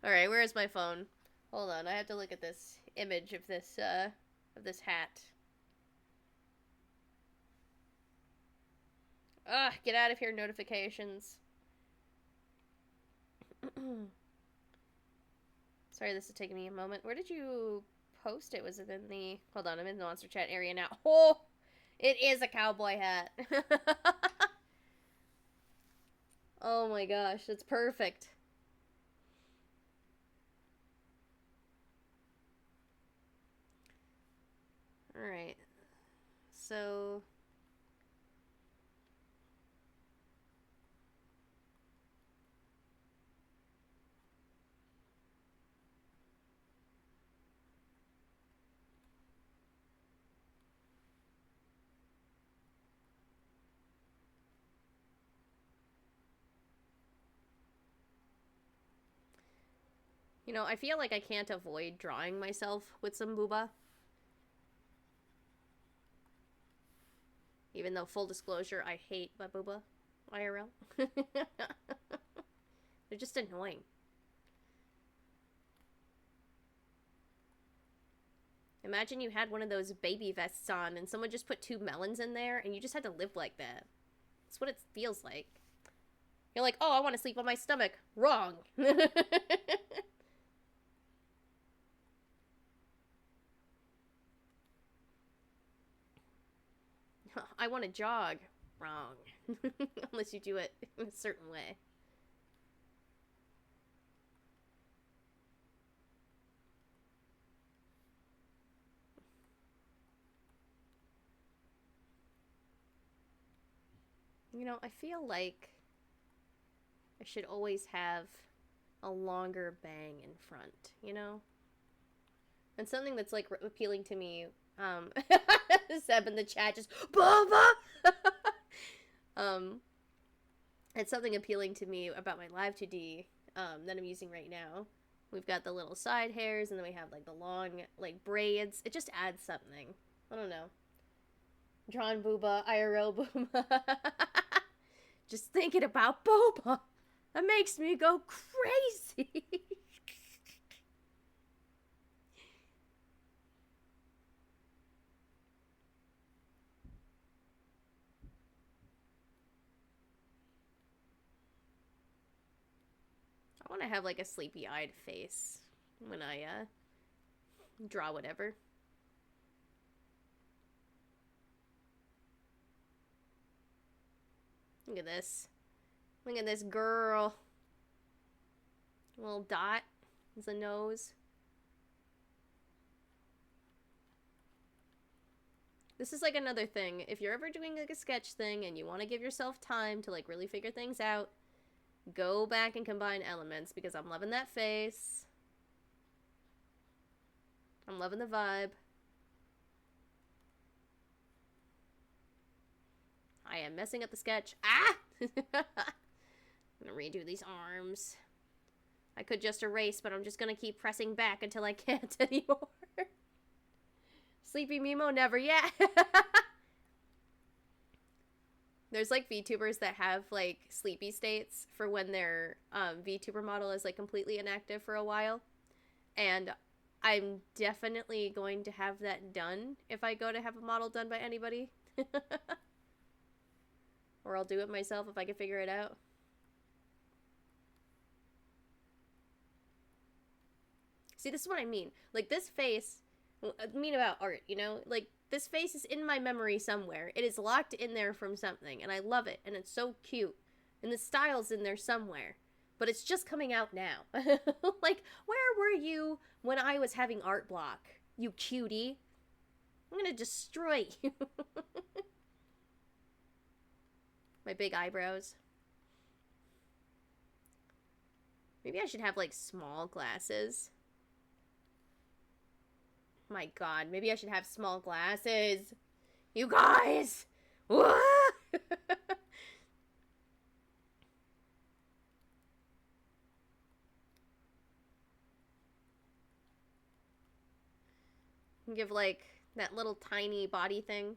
Alright, where's my phone? Hold on, I have to look at this image of this hat. Ugh, get out of here, notifications. Sorry, this is taking me a moment. Where did you post it? Was it in the... Hold on, I'm in the monster chat area now. Oh! It is a cowboy hat. Oh my gosh, that's perfect. Alright. So... You know, I feel like I can't avoid drawing myself with some booba. Even though, full disclosure, I hate my booba IRL. They're just annoying. Imagine you had one of those baby vests on and someone just put 2 melons in there and you just had to live like that. That's what it feels like. You're like, oh, I want to sleep on my stomach. Wrong. I want to jog. Wrong. Unless you do it in a certain way. You know, I feel like I should always have a longer bang in front, you know? And something that's, like, appealing to me, Seb in the chat just, Baba! It's something appealing to me about my Live 2D, that I'm using right now. We've got the little side hairs, and then we have, like, the long, like, braids. It just adds something. I don't know. Drawn booba, IRL booba. Just thinking about boba. That makes me go crazy. I want to have like a sleepy-eyed face when I draw whatever. Look at this. Look at this girl. A little dot is a nose. This is like another thing. If you're ever doing like a sketch thing and you want to give yourself time to like really figure things out, go back and combine elements because I'm loving that face. I'm loving the vibe. I am messing up the sketch. Ah! I'm gonna redo these arms. I could just erase, but I'm just gonna keep pressing back until I can't anymore. Sleepy Mimo, never yet. There's like VTubers that have like sleepy states for when their VTuber model is like completely inactive for a while. And I'm definitely going to have that done if I go to have a model done by anybody. Or I'll do it myself if I can figure it out. See, this is what I mean. Like, this face, I mean about art, you know? Like, this face is in my memory somewhere. It is locked in there from something, and I love it, and it's so cute. And the style's in there somewhere. But it's just coming out now. Like, where were you when I was having art block? You cutie. I'm gonna destroy you. My big eyebrows. Maybe I should have, like, small glasses. My god, maybe I should have small glasses. You guys! What? Give, like, that little tiny body thing.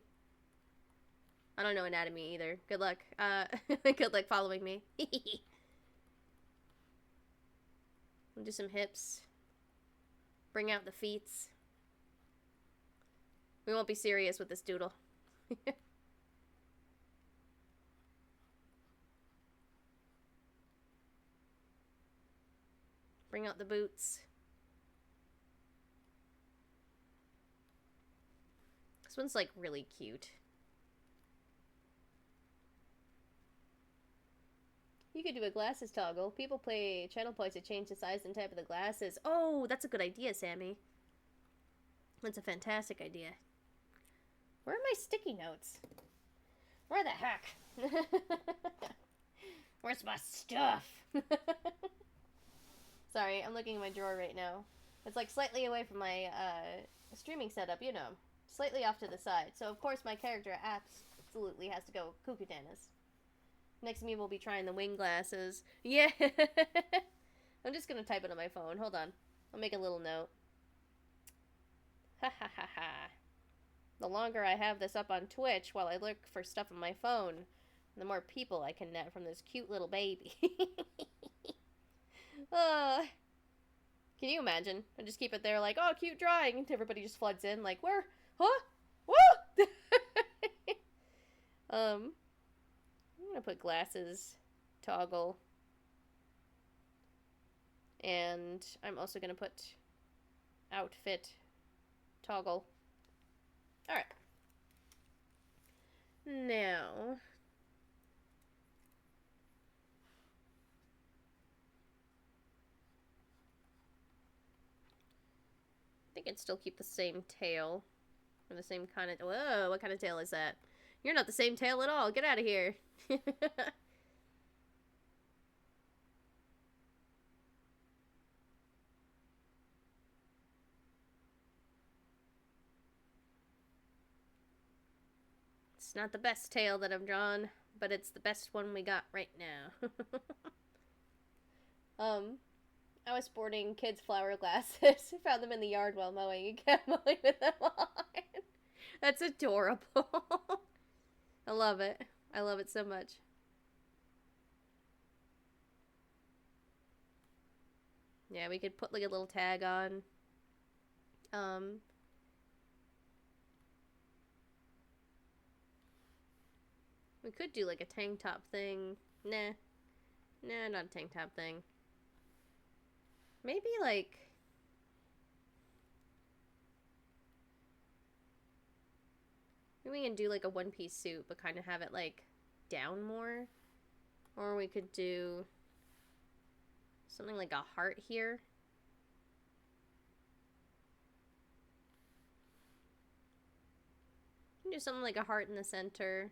I don't know anatomy either. Good luck. Good luck following me. We'll do some hips. Bring out the feets. We won't be serious with this doodle. Bring out the boots. This one's, like, really cute. You could do a glasses toggle. People play channel points to change the size and type of the glasses. Oh, that's a good idea, Sammy. That's a fantastic idea. Where are my sticky notes? Where the heck? Where's my stuff? Sorry, I'm looking in my drawer right now. It's like slightly away from my streaming setup, you know. Slightly off to the side. So, of course, my character absolutely has to go cuckoo-tanas. Next to me will be trying the wing glasses. Yeah! I'm just gonna type it on my phone. Hold on. I'll make a little note. Ha ha ha ha. The longer I have this up on Twitch while I look for stuff on my phone, the more people I can net from this cute little baby. Can you imagine? I just keep it there like, oh, cute drawing, and everybody just floods in like, where? Huh? Woo! I'm gonna put glasses toggle, and I'm also gonna put outfit toggle. Alright. Now, I think I'd still keep the same tail. Or the same kind of... Whoa, what kind of tail is that? You're not the same tail at all. Get out of here. It's not the best tail that I've drawn, but it's the best one we got right now. I was sporting kids' flower glasses. Found them in the yard while mowing and kept mowing with them on. That's adorable. I love it. I love it so much. Yeah, we could put like a little tag on. We could do like a tank top thing. Nah. Nah, not a tank top thing. Maybe like... Maybe we can do like a one-piece suit, but kind of have it like down more. Or we could do something like a heart here. We can do something like a heart in the center.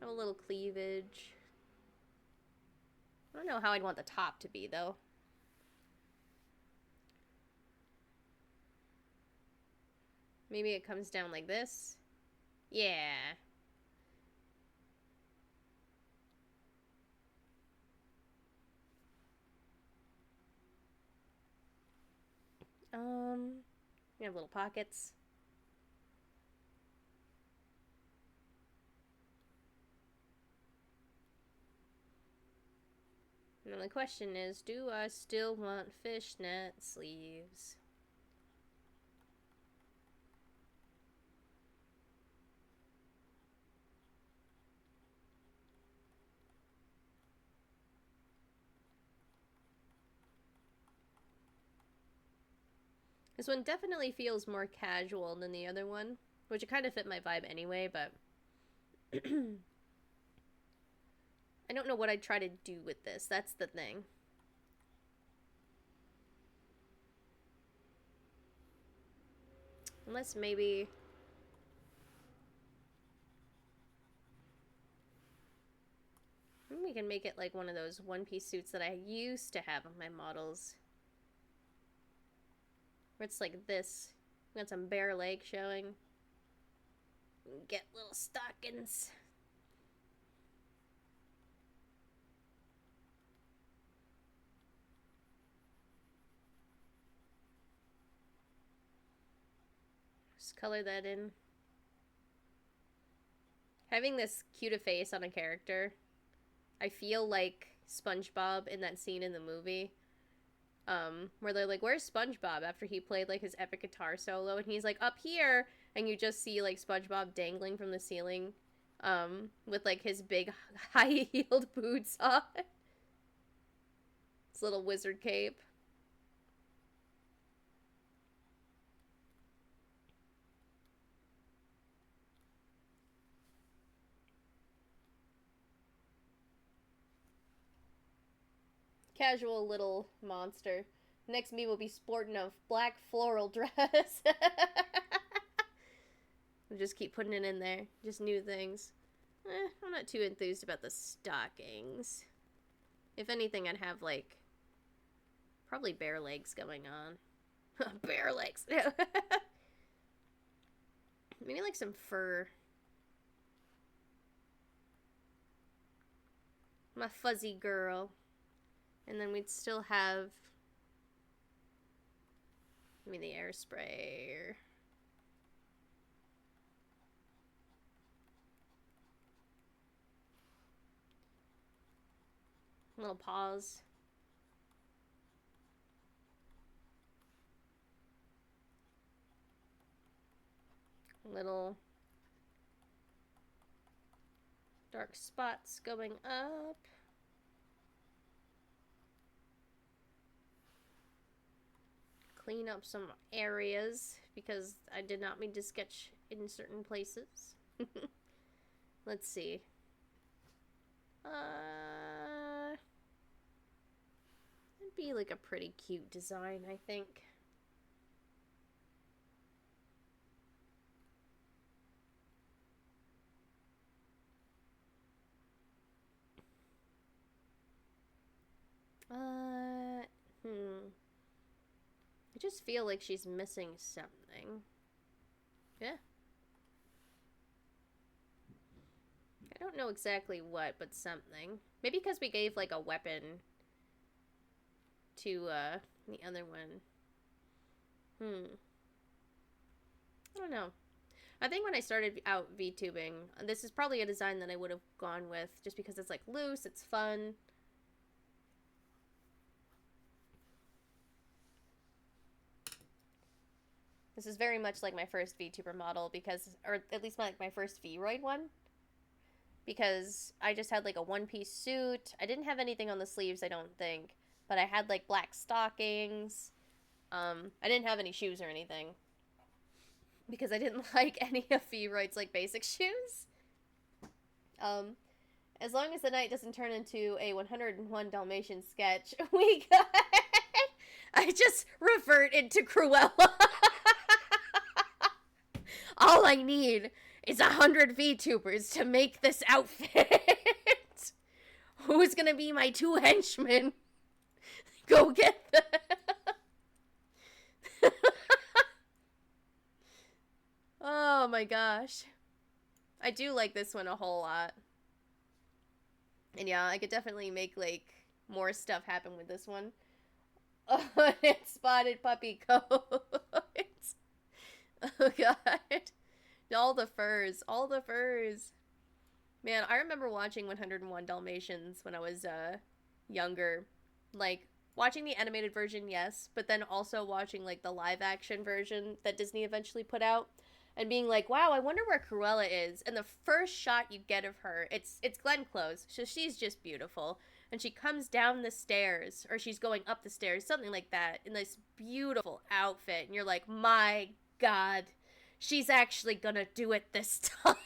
Have a little cleavage. I don't know how I'd want the top to be, though. Maybe it comes down like this. Yeah. We have little pockets. And the question is, do I still want fishnet sleeves? This one definitely feels more casual than the other one, which it kind of fit my vibe anyway, but I don't know what I'd try to do with this. That's the thing. Unless maybe... We can make it like one of those one-piece suits that I used to have on my models. Where it's like this. We got some bare leg showing. Get little stockings. Just color that in. Having this cute face on a character, I feel like SpongeBob in that scene in the movie, where they're like, "Where's SpongeBob?" after he played like his epic guitar solo, and he's like, "Up here," and you just see like SpongeBob dangling from the ceiling, with like his big high-heeled boots on, his little wizard cape. Casual little monster. Next me will be sporting a black floral dress. We'll just keep putting it in there. Just new things. I'm not too enthused about the stockings. If anything, I'd have, like, probably bare legs going on. Bare legs. Maybe, like, some fur. My fuzzy girl. And then we'd still have, I mean, the air sprayer. Little paws. Little dark spots going up. Clean up some areas because I did not mean to sketch in certain places. Let's see. It'd be like a pretty cute design, I think. I just feel like she's missing something. Yeah. I don't know exactly what, but something. Maybe because we gave, like, a weapon to, the other one. I don't know. I think when I started out VTubing, this is probably a design that I would have gone with, just because it's, like, loose, it's fun. This is very much like my first VTuber model because, or at least my first V-Roid one. Because I just had like a one-piece suit. I didn't have anything on the sleeves, I don't think. But I had like black stockings. I didn't have any shoes or anything. Because I didn't like any of V-Roid's like basic shoes. As long as the night doesn't turn into a 101 Dalmatian sketch, we got... I just reverted to Cruella. All I need is 100 VTubers to make this outfit. Who's gonna be my 2 henchmen? Go get them. Oh my gosh. I do like this one a whole lot. And yeah, I could definitely make, like, more stuff happen with this one. Oh, it's spotted puppy coat. Oh god. All the furs. All the furs. Man, I remember watching 101 Dalmatians when I was younger. Like, watching the animated version, yes, but then also watching, like, the live-action version that Disney eventually put out. And being like, wow, I wonder where Cruella is. And the first shot you get of her, it's Glenn Close, so she's just beautiful. And she comes down the stairs, or she's going up the stairs, something like that, in this beautiful outfit. And you're like, my god, she's actually gonna do it this time.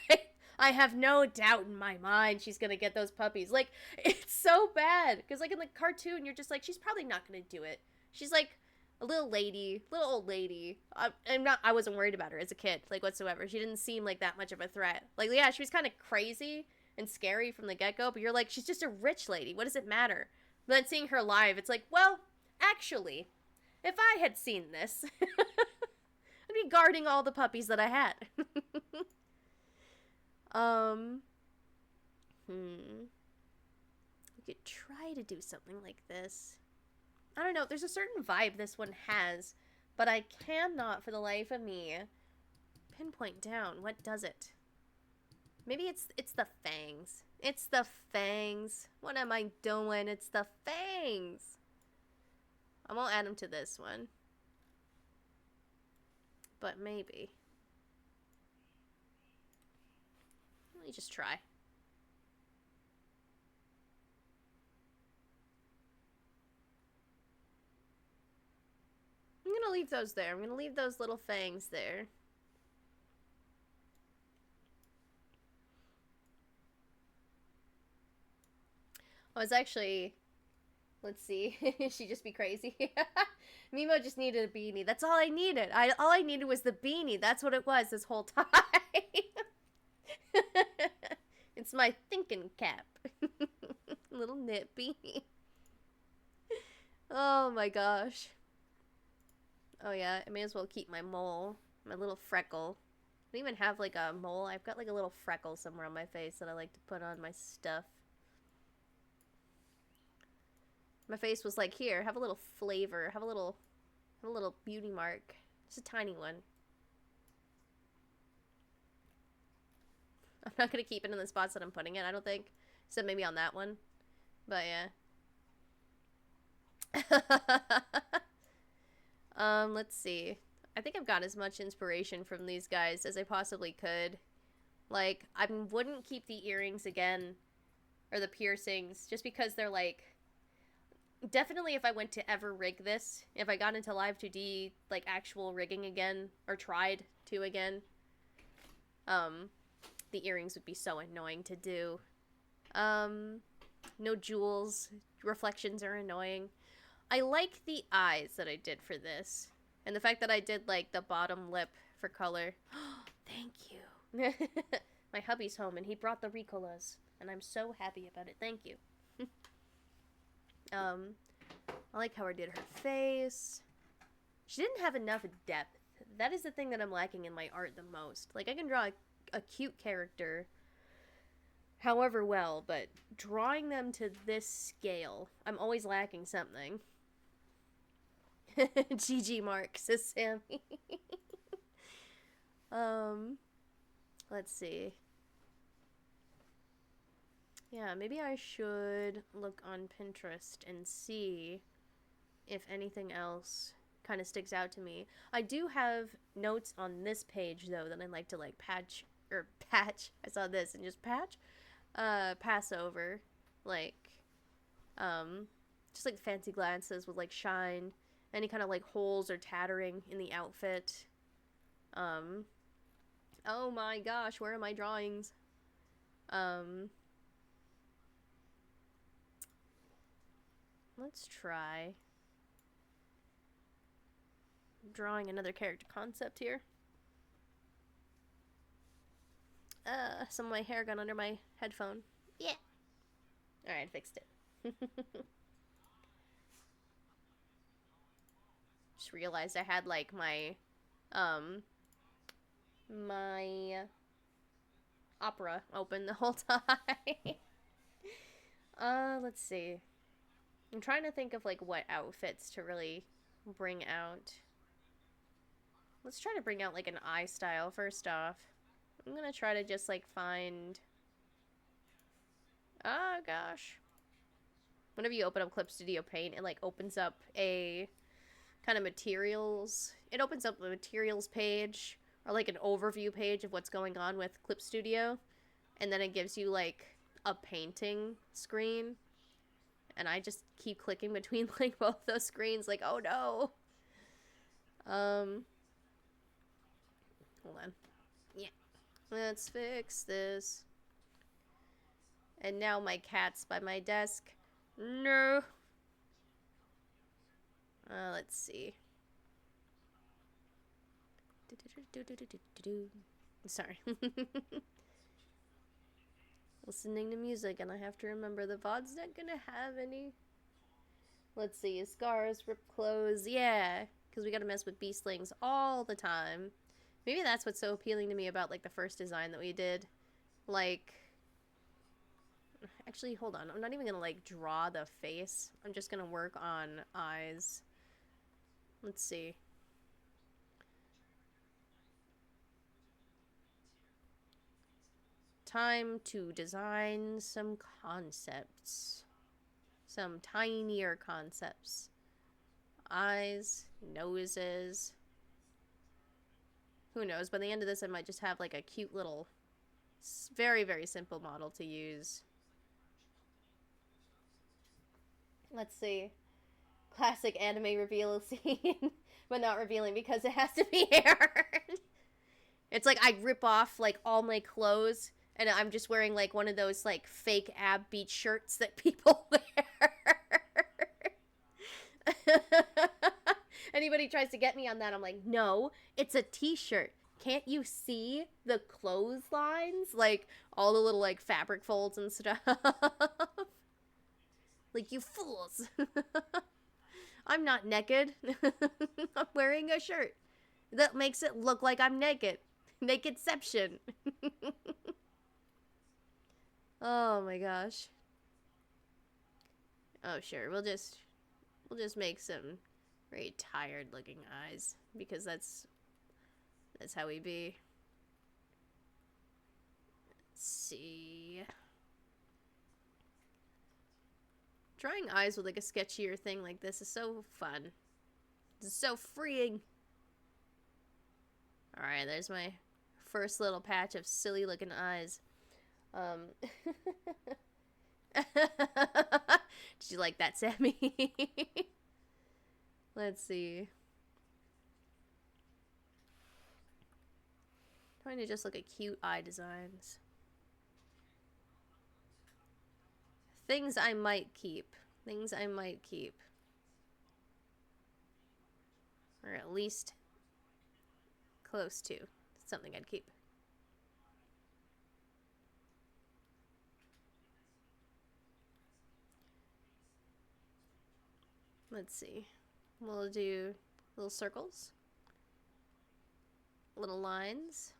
I have no doubt in my mind she's gonna get those puppies. Like, it's so bad. Because, like, in the cartoon, you're just like, she's probably not gonna do it. She's, like, a little old lady. I wasn't worried about her as a kid, like, whatsoever. She didn't seem like that much of a threat. Like, yeah, she was kind of crazy, and scary from the get-go, but you're like, she's just a rich lady. What does it matter? But then seeing her live, it's like, well, actually, if I had seen this, I'd be guarding all the puppies that I had. We could try to do something like this. I don't know. There's a certain vibe this one has, but I cannot, for the life of me, pinpoint down what does it. Maybe it's the fangs. It's the fangs. What am I doing? It's the fangs. I won't add them to this one, but maybe. Let me just try. I'm gonna leave those there. I'm gonna leave those little fangs there. I was actually, let's see, she'd just be crazy. Mimo just needed a beanie. That's all I needed. All I needed was the beanie. That's what it was this whole time. It's my thinking cap. Little knit beanie. Oh my gosh. Oh yeah, I may as well keep my mole. My little freckle. I don't even have like a mole. I've got like a little freckle somewhere on my face that I like to put on my stuff. My face was like, here, have a little flavor. Have a little beauty mark. Just a tiny one. I'm not going to keep it in the spots that I'm putting it, I don't think. Except maybe on that one. But yeah. Let's see. I think I've got as much inspiration from these guys as I possibly could. Like, I wouldn't keep the earrings again. Or the piercings. Just because they're like... Definitely if I went to ever rig this, if I got into Live 2D, like, actual rigging again, or tried to again, the earrings would be so annoying to do. No jewels. Reflections are annoying. I like the eyes that I did for this. And the fact that I did, like, the bottom lip for color. Thank you. My hubby's home, and he brought the Ricolas, and I'm so happy about it. Thank you. I like how I did her face. She didn't have enough depth. That is the thing that I'm lacking in my art the most. Like, I can draw a cute character however well, but drawing them to this scale, I'm always lacking something. GG Mark, says Sammy. Let's see. Yeah, maybe I should look on Pinterest and see if anything else kind of sticks out to me. I do have notes on this page, though, that I'd like to, like, patch. I saw this and just pass over. Like, just, like, fancy glances with, like, shine. Any kind of, like, holes or tattering in the outfit. Oh my gosh, where are my drawings? Let's try drawing another character concept here. Some of my hair got under my headphone. Yeah. Alright, fixed it. Just realized I had, like, my opera open the whole time. Let's see. I'm trying to think of, like, what outfits to really bring out. Let's try to bring out, like, an eye style first off. I'm gonna try to just, like, find... Oh, gosh. Whenever you open up Clip Studio Paint, it, like, opens up a kind of materials... It opens up a materials page, or, like, an overview page of what's going on with Clip Studio. And then it gives you, like, a painting screen. And I just keep clicking between, like, both those screens, like, oh no. Hold on. Yeah. Let's fix this. And now my cat's by my desk. No. Let's see. Sorry. Listening to music, and I have to remember the VOD's not gonna have any. Let's see, scars, rip clothes, yeah, because we gotta mess with beastlings all the time. Maybe that's what's so appealing to me about, like, the first design that we did. Like, actually, hold on, I'm not even gonna, like, draw the face. I'm just gonna work on eyes. Let's see. Time to design some concepts. Some tinier concepts. Eyes, noses. Who knows? By the end of this, I might just have like a cute little, very, very simple model to use. Let's see. Classic anime reveal scene, but not revealing because it has to be hair. It's like I rip off like all my clothes and I'm just wearing like one of those like fake ab beach shirts that people wear. Anybody tries to get me on that, I'm like, no, it's a t-shirt. Can't you see the clotheslines? Like all the little like fabric folds and stuff. Like, you fools. I'm not naked. I'm wearing a shirt. That makes it look like I'm naked. Nakedception. Oh my gosh. Oh sure, we'll just make some very tired looking eyes because that's how we be. Let's see. Drawing eyes with like a sketchier thing like this is so fun. It's so freeing. Alright, there's my first little patch of silly looking eyes. Did you like that, Sammy? Let's see. Trying to just look at cute eye designs. Things I might keep. Things I might keep. Or at least close to something I'd keep. Let's see. We'll do little circles. Little lines.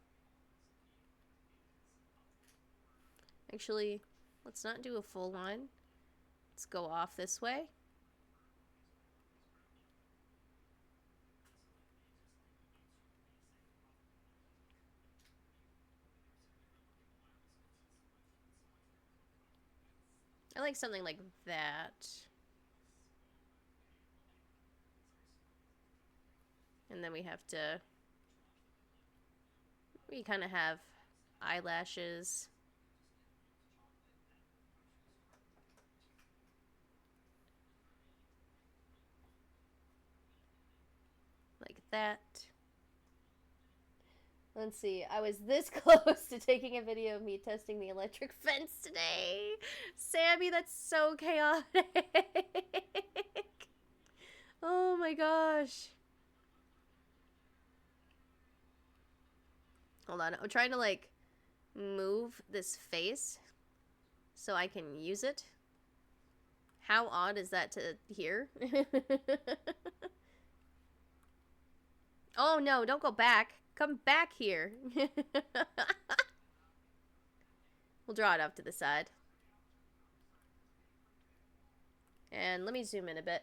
Actually, let's not do a full line. Let's go off this way. I like something like that. And then we kind of have eyelashes. Like that. Let's see, I was this close to taking a video of me testing the electric fence today. Sammy, that's so chaotic. Oh my gosh. Hold on, I'm trying to like move this face so I can use it. How odd is that to hear? Oh no, don't go back. Come back here. We'll draw it off to the side. And let me zoom in a bit.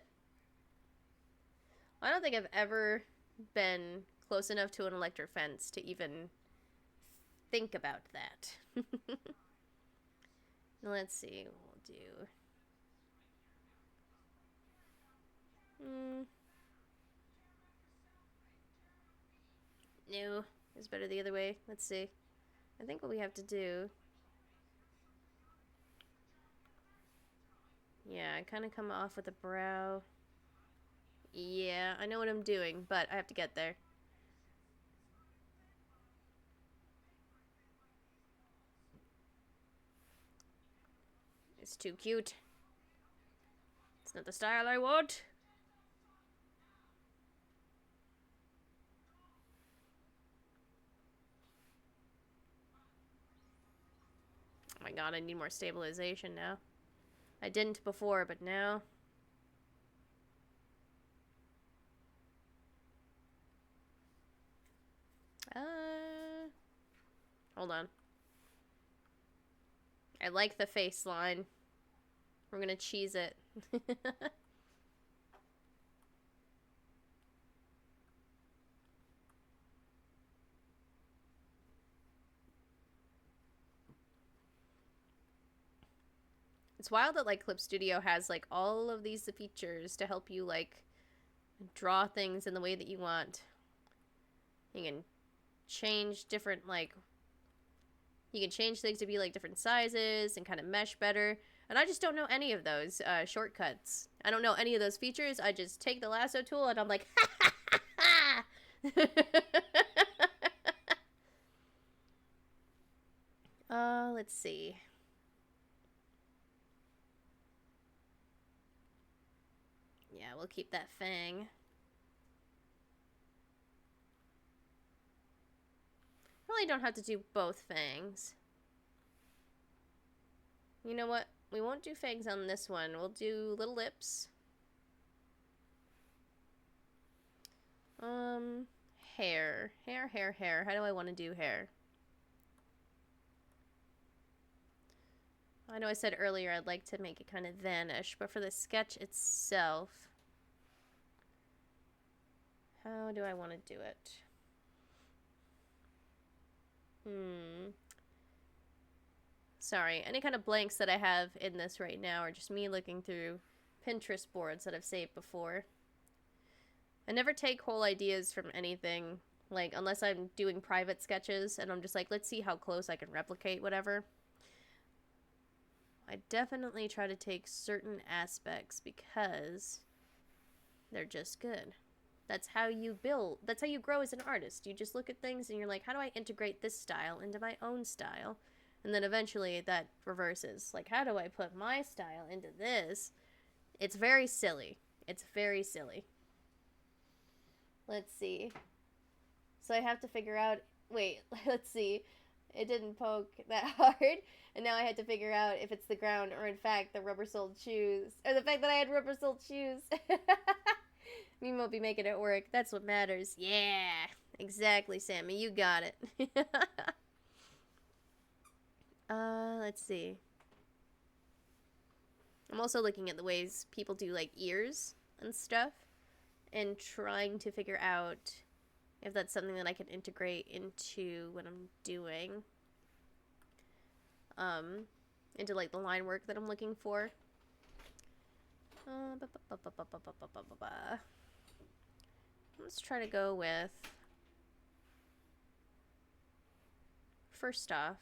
I don't think I've ever been close enough to an electric fence to even think about that. Let's see, we'll do... No, it's better the other way. Let's see. I think what we have to do... Yeah, I kind of come off with a brow. Yeah, I know what I'm doing, but I have to get there. It's too cute. It's not the style I want. Oh my god, I need more stabilization now. I didn't before, but now... Hold on. I like the face line. We're gonna cheese it. It's wild that, like, Clip Studio has, like, all of these features to help you, like, draw things in the way that you want. You can change different, like... You can change things to be, like, different sizes and kind of mesh better. And I just don't know any of those shortcuts. I don't know any of those features. I just take the lasso tool and I'm like, ha ha ha ha! Let's see. Yeah, we'll keep that fang. Probably don't have to do both fangs. You know what? We won't do fangs on this one. We'll do little lips. Hair. Hair. How do I want to do hair? I know I said earlier I'd like to make it kind of vanish, but for the sketch itself... How do I want to do it? Sorry, any kind of blanks that I have in this right now are just me looking through Pinterest boards that I've saved before. I never take whole ideas from anything, like, unless I'm doing private sketches, and I'm just like, let's see how close I can replicate whatever. I definitely try to take certain aspects because they're just good. That's how you build. That's how you grow as an artist. You just look at things and you're like, how do I integrate this style into my own style? And then eventually that reverses. Like, how do I put my style into this? It's very silly. It's very silly. Let's see. So I have to figure out... Wait, let's see. It didn't poke that hard. And now I had to figure out if it's the ground or, in fact, the rubber-soled shoes. Or the fact that I had rubber-soled shoes. Me won't be making it work. That's what matters. Yeah. Exactly, Sammy. You got it. Let's see. I'm also looking at the ways people do, like, ears and stuff. And trying to figure out if that's something that I can integrate into what I'm doing. Into, like, the line work that I'm looking for. Let's try to go with... First off...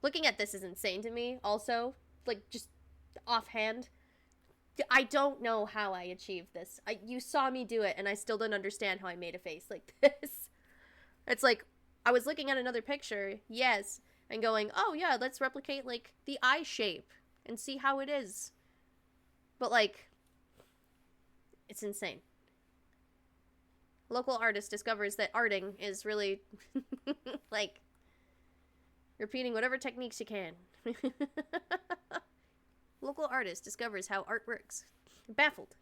Looking at this is insane to me, also. Like, just offhand. I don't know how I achieved this. You saw me do it, and I still don't understand how I made a face like this. It's like, I was looking at another picture, yes, and going, oh yeah, let's replicate, like, the eye shape and see how it is. But, like, it's insane. Local artist discovers that arting is really, like, repeating whatever techniques you can. Local artist discovers how art works. Baffled.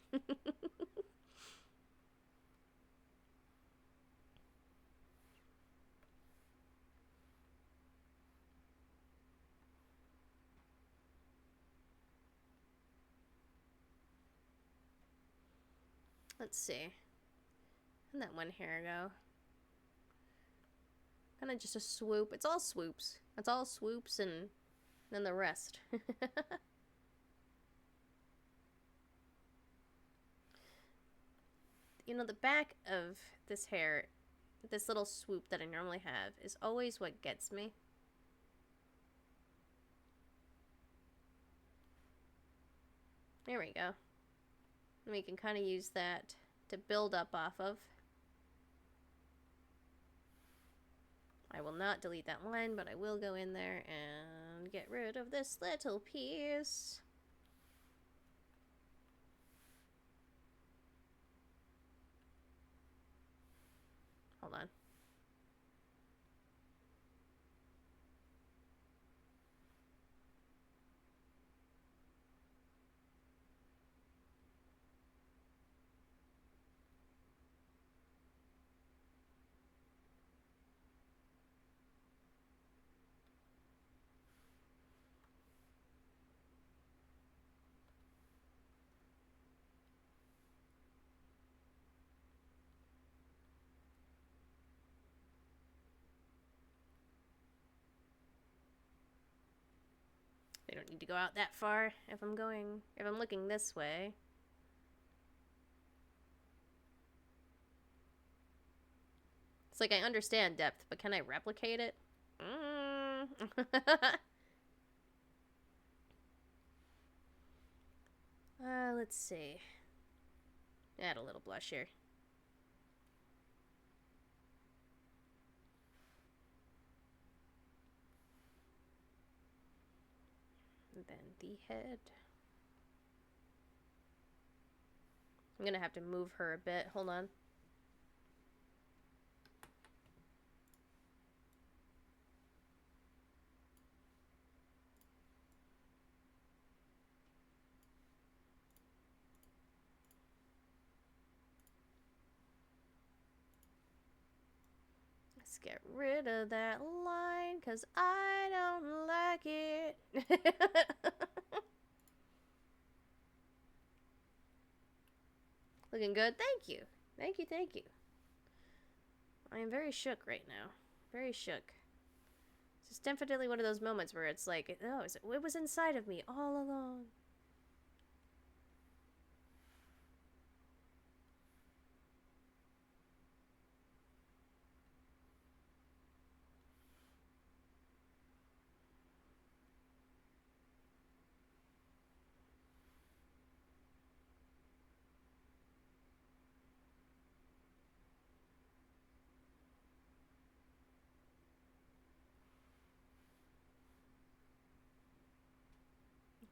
Let's see. How'd that one hair go? Kind of just a swoop. It's all swoops. It's all swoops and then the rest. You know, the back of this hair, this little swoop that I normally have, is always what gets me. There we go. And we can kind of use that to build up off of. I will not delete that line, but I will go in there and get rid of this little piece. Hold on. don't need to go out that far if I'm looking this way. It's like I understand depth, but can I replicate it? Let's see. Add a little blush here. And then the head. I'm gonna have to move her a bit. Hold on. Let's get rid of that line, because I don't like it. Looking good? Thank you. Thank you, thank you. I am very shook right now. Very shook. It's definitely one of those moments where it's like, oh, it was inside of me all along.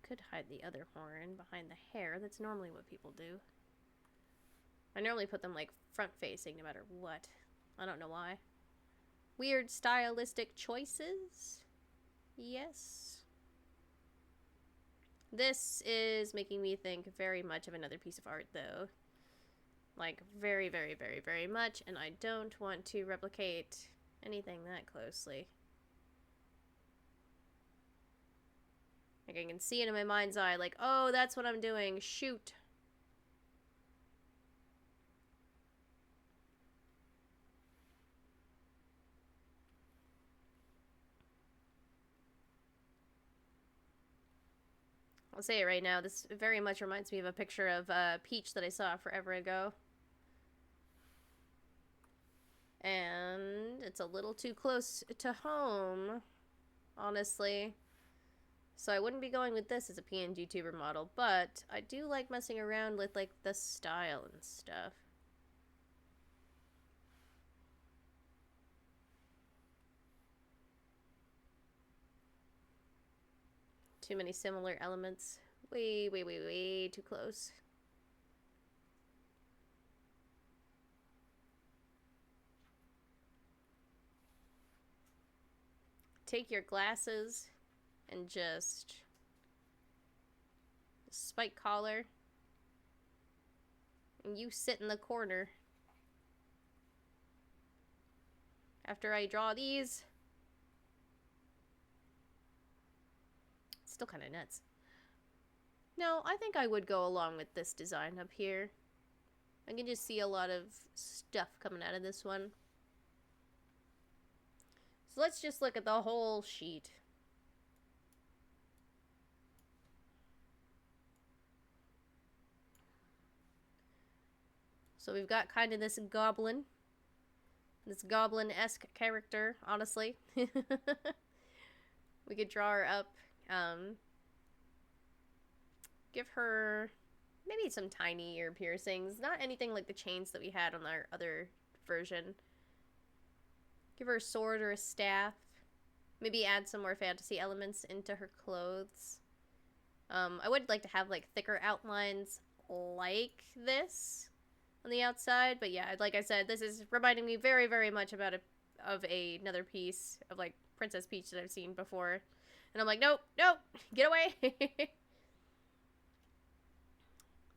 Could hide the other horn behind the hair. That's normally what people do. I normally put them like front facing no matter what. I don't know why. Weird stylistic choices. Yes. This is making me think very much of another piece of art though. Like very, very, very, very much. And I don't want to replicate anything that closely. Like, I can see it in my mind's eye, like, oh, that's what I'm doing, shoot. I'll say it right now, this very much reminds me of a picture of Peach that I saw forever ago. And it's a little too close to home, honestly. So I wouldn't be going with this as a PNGtuber model, but I do like messing around with, like, the style and stuff. Too many similar elements. Way too close. Take your glasses and just spike collar, and you sit in the corner after I draw these. It's still kind of nuts. No, I think I would go along with this design up here. I can just see a lot of stuff coming out of this one. So let's just look at the whole sheet. So we've got kind of this goblin-esque character, honestly. We could draw her up, give her maybe some tiny ear piercings, not anything like the chains that we had on our other version. Give her a sword or a staff. Maybe add some more fantasy elements into her clothes. I would like to have like thicker outlines like this on the outside, but yeah, like I said, this is reminding me very, very much about another piece of like Princess Peach that I've seen before, and I'm like, nope, get away.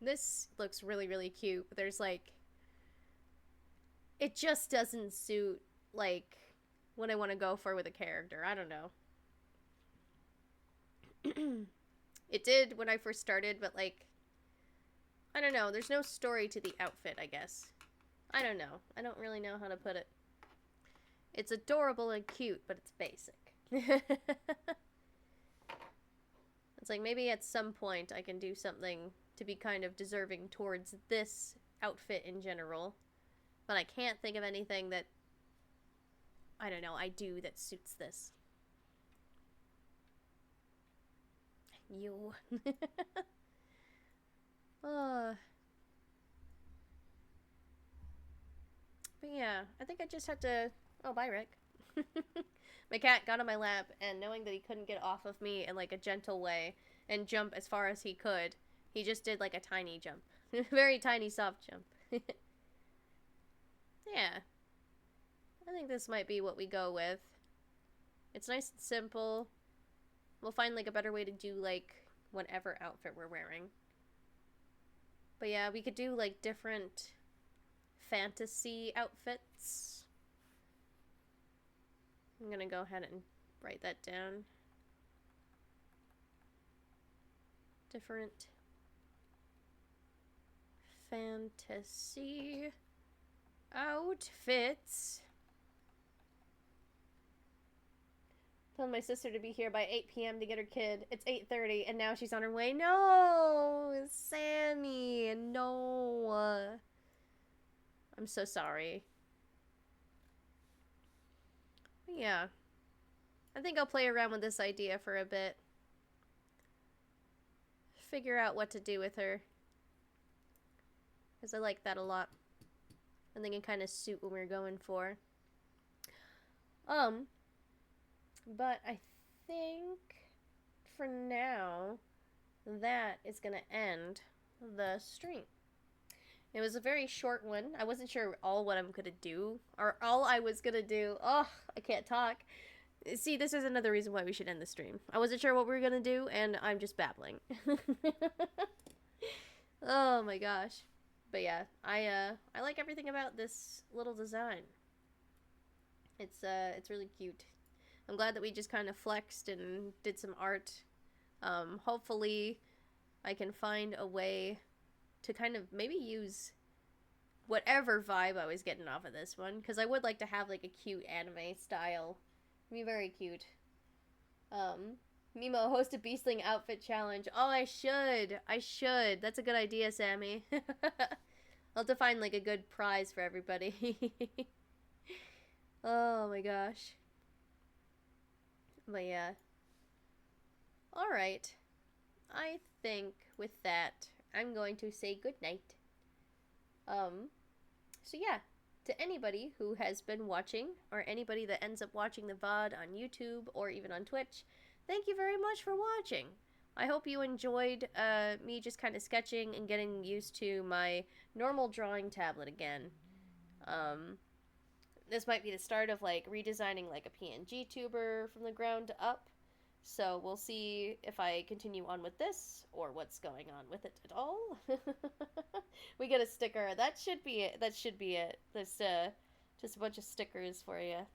This looks really, really cute, but there's like, it just doesn't suit like what I want to go for with a character. I don't know. It did when I first started, but like, I don't know. There's no story to the outfit, I guess. I don't know. I don't really know how to put it. It's adorable and cute, but it's basic. It's like maybe at some point I can do something to be kind of deserving towards this outfit in general. But I can't think of anything that, I don't know, I do that suits this. You. But yeah, I think I just had to... Oh, bye, Rick. My cat got on my lap, and knowing that he couldn't get off of me in, like, a gentle way and jump as far as he could, he just did, like, a tiny jump. Very tiny, soft jump. Yeah. I think this might be what we go with. It's nice and simple. We'll find, like, a better way to do, like, whatever outfit we're wearing. But yeah, we could do, like, different fantasy outfits. I'm gonna go ahead and write that down. Different fantasy outfits. Told my sister to be here by 8 p.m. to get her kid. It's 8:30 and now she's on her way. No, Sammy, no. I'm so sorry. Yeah. I think I'll play around with this idea for a bit. Figure out what to do with her. Because I like that a lot. I think it kind of suit what we're going for. But I think for now, that is going to end the stream. It was a very short one. I wasn't sure what I'm going to do. Or all I was going to do. Oh, I can't talk. See, this is another reason why we should end the stream. I wasn't sure what we were going to do, and I'm just babbling. Oh my gosh. But yeah, I like everything about this little design. It's really cute. I'm glad that we just kind of flexed and did some art. Hopefully I can find a way to kind of maybe use whatever vibe I was getting off of this one, because I would like to have like a cute anime style. It'd be very cute. Mimo, host a Beastling outfit challenge. Oh, I should. That's a good idea, Sammy. I'll have to find like a good prize for everybody. Oh my gosh. But yeah. Alright. I think with that, I'm going to say goodnight. So yeah. To anybody who has been watching, or anybody that ends up watching the VOD on YouTube or even on Twitch, thank you very much for watching. I hope you enjoyed me just kind of sketching and getting used to my normal drawing tablet again. This might be the start of like redesigning like a PNGtuber from the ground up. So we'll see if I continue on with this or what's going on with it at all. We get a sticker. That should be it. There's just a bunch of stickers for you.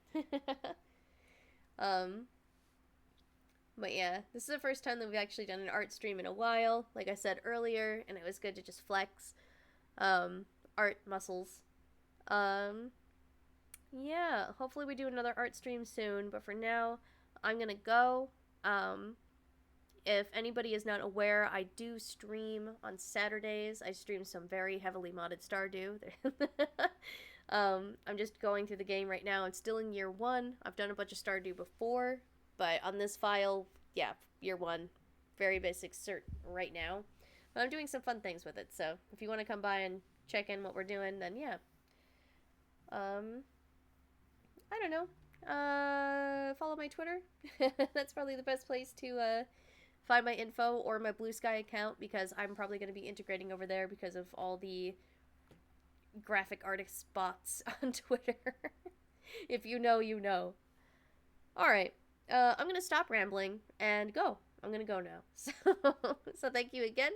But yeah, this is the first time that we've actually done an art stream in a while, like I said earlier, and it was good to just flex art muscles. Yeah, hopefully we do another art stream soon, but for now, I'm gonna go. If anybody is not aware, I do stream on Saturdays. I stream some very heavily modded Stardew. I'm just going through the game right now. I'm still in year 1. I've done a bunch of Stardew before, but on this file, yeah, year 1. Very basic cert right now. But I'm doing some fun things with it, so if you want to come by and check in what we're doing, then yeah. I don't know. Follow my Twitter. That's probably the best place to find my info, or my Blue Sky account, because I'm probably going to be integrating over there because of all the graphic artist bots on Twitter. If you know, you know. Alright, I'm going to stop rambling and go. I'm going to go now. So thank you again.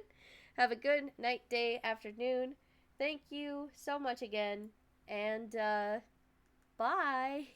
Have a good night, day, afternoon. Thank you so much again. And, bye.